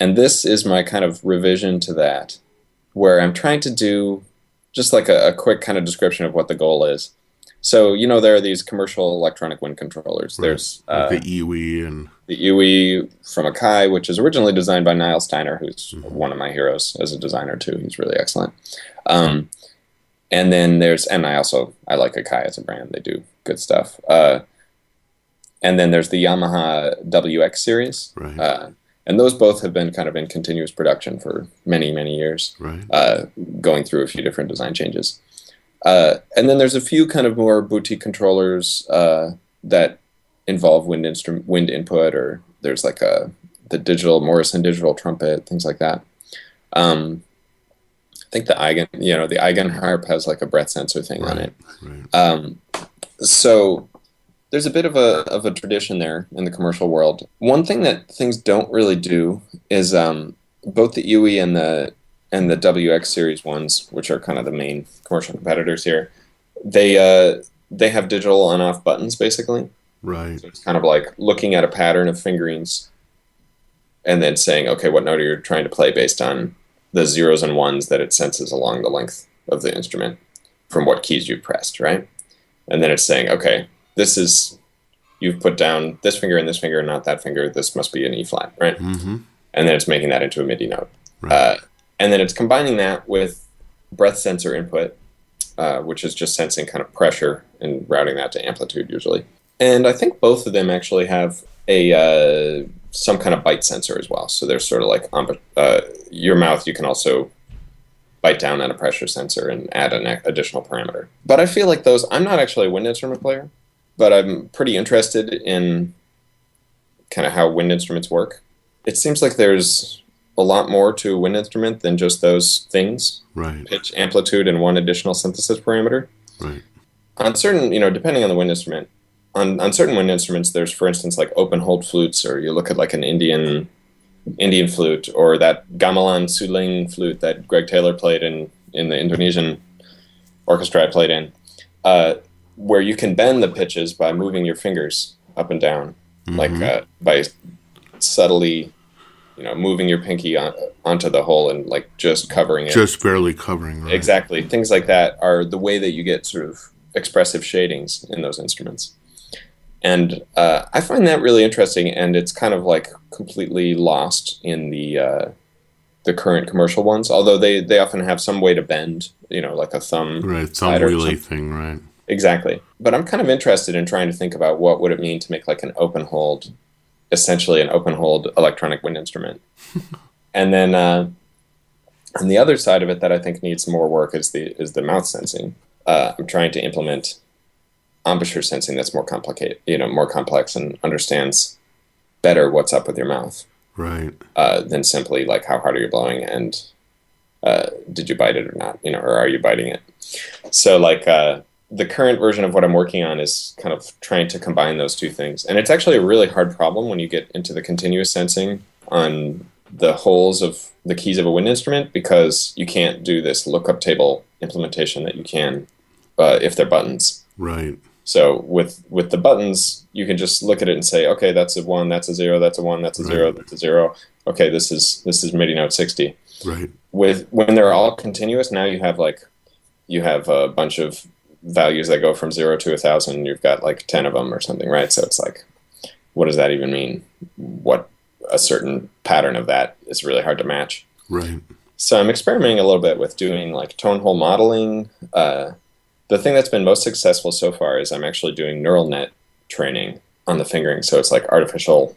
And this is my kind of revision to that, where I'm trying to do just like a quick kind of description of what the goal is. So, there are these commercial electronic wind controllers. Right. There's Like the Iwi and the UE from Akai, which is originally designed by Niall Steiner, who's one of my heroes as a designer too. He's really excellent. Um, and then and I like Akai as a brand. They do good stuff. And then there's the Yamaha WX series. right, And those both have been kind of in continuous production for many, many years, right, going through a few different design changes. And then there's a few kind of more boutique controllers that involve wind input, or there's like the Morrison digital trumpet, things like that. I think the Eigen harp has like a breath sensor thing on right, it. right. So there's a bit of a tradition there in the commercial world. One thing that things don't really do is both the UE and the WX series ones, which are kind of the main commercial competitors here, they have digital on-off buttons basically. Right. So it's kind of like looking at a pattern of fingerings and then saying, okay, what note are you trying to play based on the zeros and ones that it senses along the length of the instrument from what keys you've pressed, right? And then it's saying, okay, you've put down this finger and not that finger. This must be an E flat, right? Mm-hmm. And then it's making that into a MIDI note. Right. And then it's combining that with breath sensor input, which is just sensing kind of pressure and routing that to amplitude usually. And I think both of them actually have some kind of bite sensor as well. So there's sort of like your mouth, you can also bite down on a pressure sensor and add an additional parameter. But I feel like I'm not actually a wind instrument player, but I'm pretty interested in kind of how wind instruments work. It seems like there's a lot more to a wind instrument than just those things, Right. pitch, amplitude, and one additional synthesis parameter. Right. On certain, depending on the wind instrument, on certain wind instruments, there's, for instance, like open hold flutes, or you look at like an Indian flute, or that gamelan suling flute that Greg Taylor played in the Indonesian orchestra I played in, where you can bend the pitches by moving your fingers up and down, like by subtly, moving your pinky onto the hole and like just covering it. Just barely covering, right? Exactly. Things like that are the way that you get sort of expressive shadings in those instruments. And I find that really interesting, and it's kind of like completely lost in the current commercial ones, although they often have some way to bend, like a thumb. Right, thumb slider or wheelie something. thing, right? Exactly. But I'm kind of interested in trying to think about what would it mean to make like essentially an open hold electronic wind instrument. And then on the other side of it that I think needs more work is the mouth sensing. I'm trying to implement embouchure sensing that's more complicated, more complex, and understands better what's up with your mouth. Right. Than simply like how hard are you blowing and did you bite it or not, or are you biting it? So like the current version of what I'm working on is kind of trying to combine those two things. And it's actually a really hard problem when you get into the continuous sensing on the holes of the keys of a wind instrument, because you can't do this lookup table implementation that you can if they're buttons. Right. So with the buttons, you can just look at it and say, okay, that's a 1, that's a 0, that's a 1, that's a 0, that's a 0. Okay, this is MIDI note 60. Right. When they're all continuous, now you have a bunch of values that go from 0 to 1,000. You've got like 10 of them or something, right? So it's like, what does that even mean? What a certain pattern of that is really hard to match. Right. So I'm experimenting a little bit with doing like tone hole modeling. The thing that's been most successful so far is I'm actually doing neural net training on the fingering. So it's like artificial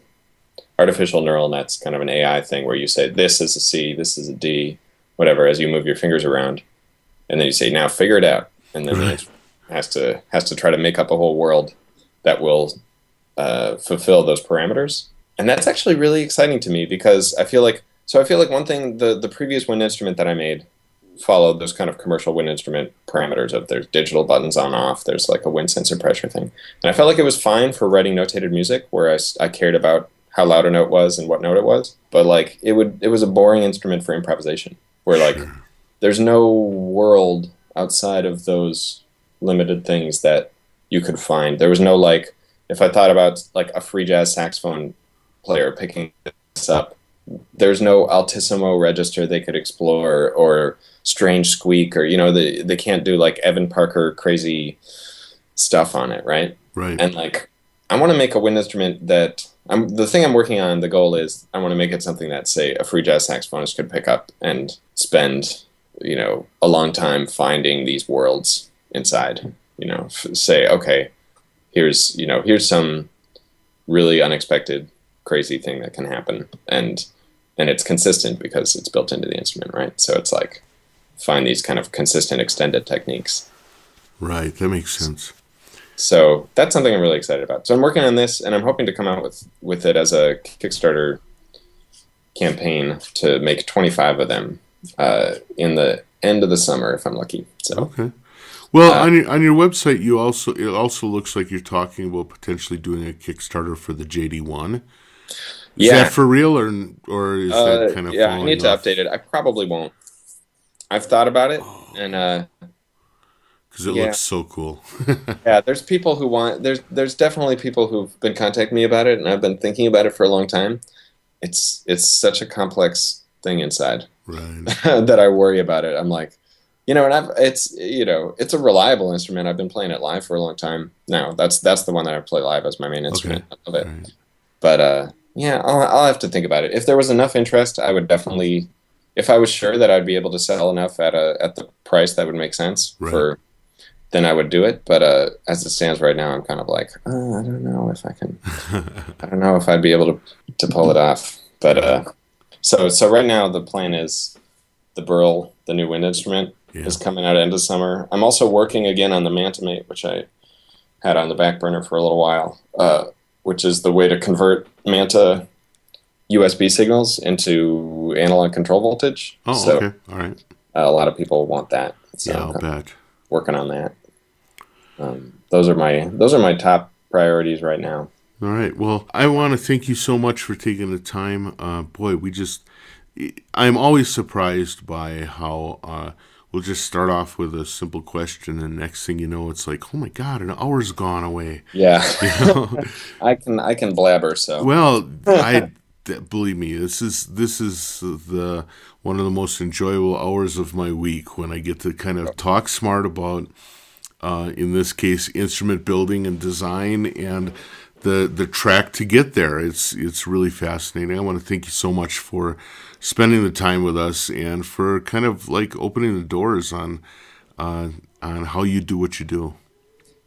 neural nets, kind of an AI thing where you say, this is a C, this is a D, whatever, as you move your fingers around. And then you say, now figure it out. And then it has to try to make up a whole world that will fulfill those parameters. And that's actually really exciting to me, because I feel like one thing, the previous wind instrument that I made followed those kind of commercial wind instrument parameters of there's digital buttons on off, there's like a wind sensor pressure thing. And I felt like it was fine for writing notated music where I cared about how loud a note was and what note it was. But like it was a boring instrument for improvisation where like there's no world outside of those limited things that you could find. There was no, like, if I thought about like a free jazz saxophone player picking this up, there's no altissimo register they could explore or strange squeak, or they can't do like Evan Parker crazy stuff on it, right? Right. And like I want to make a wind instrument that the thing I'm working on, the goal is I want to make it something that, say, a free jazz saxophonist could pick up and spend a long time finding these worlds inside. Say, okay, here's some really unexpected crazy thing that can happen, and it's consistent because it's built into the instrument, right? So it's like find these kind of consistent extended techniques. Right, that makes sense. So that's something I'm really excited about. So I'm working on this, and I'm hoping to come out with it as a Kickstarter campaign to make 25 of them in the end of the summer, if I'm lucky. So okay. Well, on your website, it also looks like you're talking about potentially doing a Kickstarter for the JD1. Is that for real, or is that kind of I need to update it. I probably won't. I've thought about it, and because it looks so cool. Yeah, there's people who want. There's definitely people who've been contacting me about it, and I've been thinking about it for a long time. It's such a complex thing inside, right? that I worry about it. I'm like, and it's a reliable instrument. I've been playing it live for a long time now. That's the one that I play live as my main instrument. Okay. I love it. Right. But I'll have to think about it. If there was enough interest, I would definitely. If I was sure that I'd be able to sell enough at the price that would make sense then I would do it. But as it stands right now, I'm kind of like, I don't know if I can. I don't know if I'd be able to pull it off. But so right now the plan is the Burl, the new wind instrument, is coming out at end of summer. I'm also working again on the Manta Mate, which I had on the back burner for a little while, which is the way to convert Manta USB signals into analog control voltage. Oh, so, okay. All right. A lot of people want that. So I'll bet. Working on that. Those are my top priorities right now. All right. Well, I want to thank you so much for taking the time. I'm always surprised by how we'll just start off with a simple question, and next thing you know, it's like, oh my God, an hour's gone away. Yeah. I can blabber. So well, believe me, this is the one of the most enjoyable hours of my week when I get to kind of talk smart about, in this case, instrument building and design and the track to get there. It's really fascinating. I want to thank you so much for spending the time with us and for kind of like opening the doors on how you do what you do.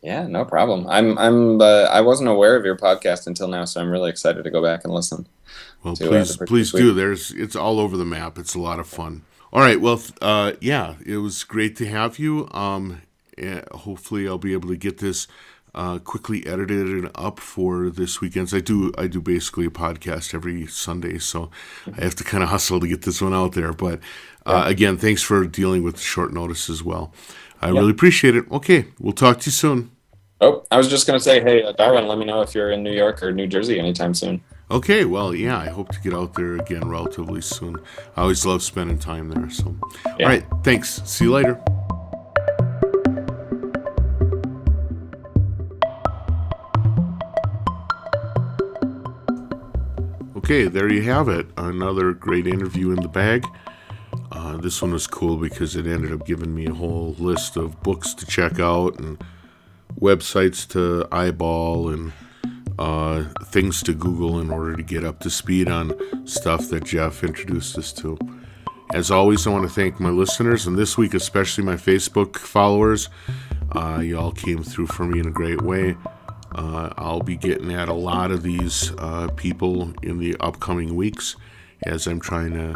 Yeah, no problem. I wasn't aware of your podcast until now, so I'm really excited to go back and listen. Well, please do. It's all over the map. It's a lot of fun. All right. Well, it was great to have you. Hopefully I'll be able to get this quickly edited it up for this weekend's. I do basically a podcast every Sunday, so I have to kind of hustle to get this one out there. But again, thanks for dealing with the short notice as well. I really appreciate it. Okay, we'll talk to you soon. Oh, I was just going to say, hey, Darwin, let me know if you're in New York or New Jersey anytime soon. Okay, well, yeah, I hope to get out there again relatively soon. I always love spending time there. So, all right, thanks. See you later. Okay, there you have it. Another great interview in the bag. This one was cool because it ended up giving me a whole list of books to check out and websites to eyeball and things to Google in order to get up to speed on stuff that Jeff introduced us to. As always, I want to thank my listeners, and this week especially my Facebook followers. You all came through for me in a great way. I'll be getting at a lot of these people in the upcoming weeks as I'm trying to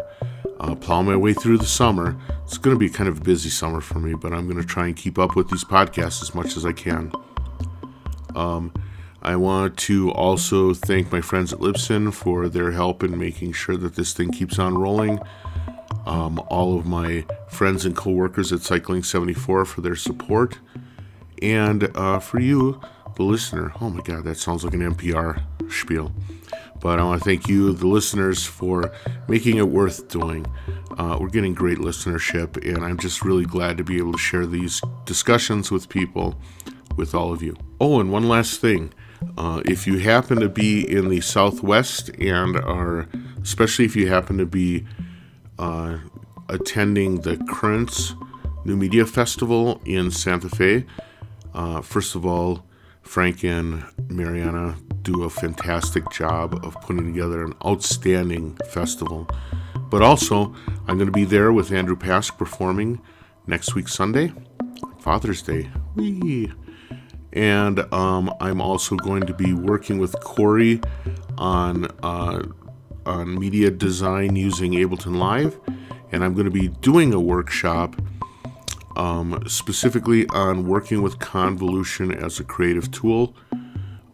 plow my way through the summer. It's going to be kind of a busy summer for me, but I'm going to try and keep up with these podcasts as much as I can. I want to also thank my friends at Libsyn for their help in making sure that this thing keeps on rolling. All of my friends and coworkers at Cycling 74 for their support. And for you, the listener. Oh my God, that sounds like an NPR spiel. But I want to thank you, the listeners, for making it worth doing. We're getting great listenership, and I'm just really glad to be able to share these discussions with people, with all of you. Oh, and one last thing. If you happen to be in the Southwest and especially if you happen to be attending the Currents New Media Festival in Santa Fe, first of all, Frank and Mariana do a fantastic job of putting together an outstanding festival. But also, I'm going to be there with Andrew Pask performing next week Sunday, Father's Day. Whee! And I'm also going to be working with Corey on media design using Ableton Live, and I'm going to be doing a workshop specifically on working with convolution as a creative tool.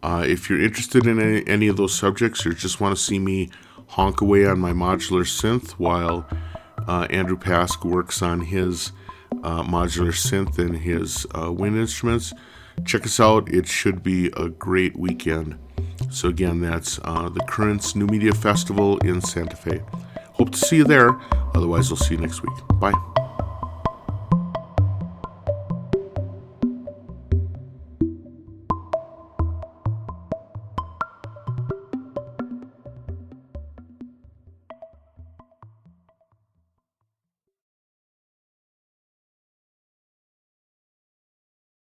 If you're interested in any of those subjects or just want to see me honk away on my modular synth while Andrew Pask works on his modular synth and his wind instruments, check us out. It should be a great weekend. So again, that's the Currents New Media Festival in Santa Fe. Hope to see you there. Otherwise, I'll see you next week. Bye.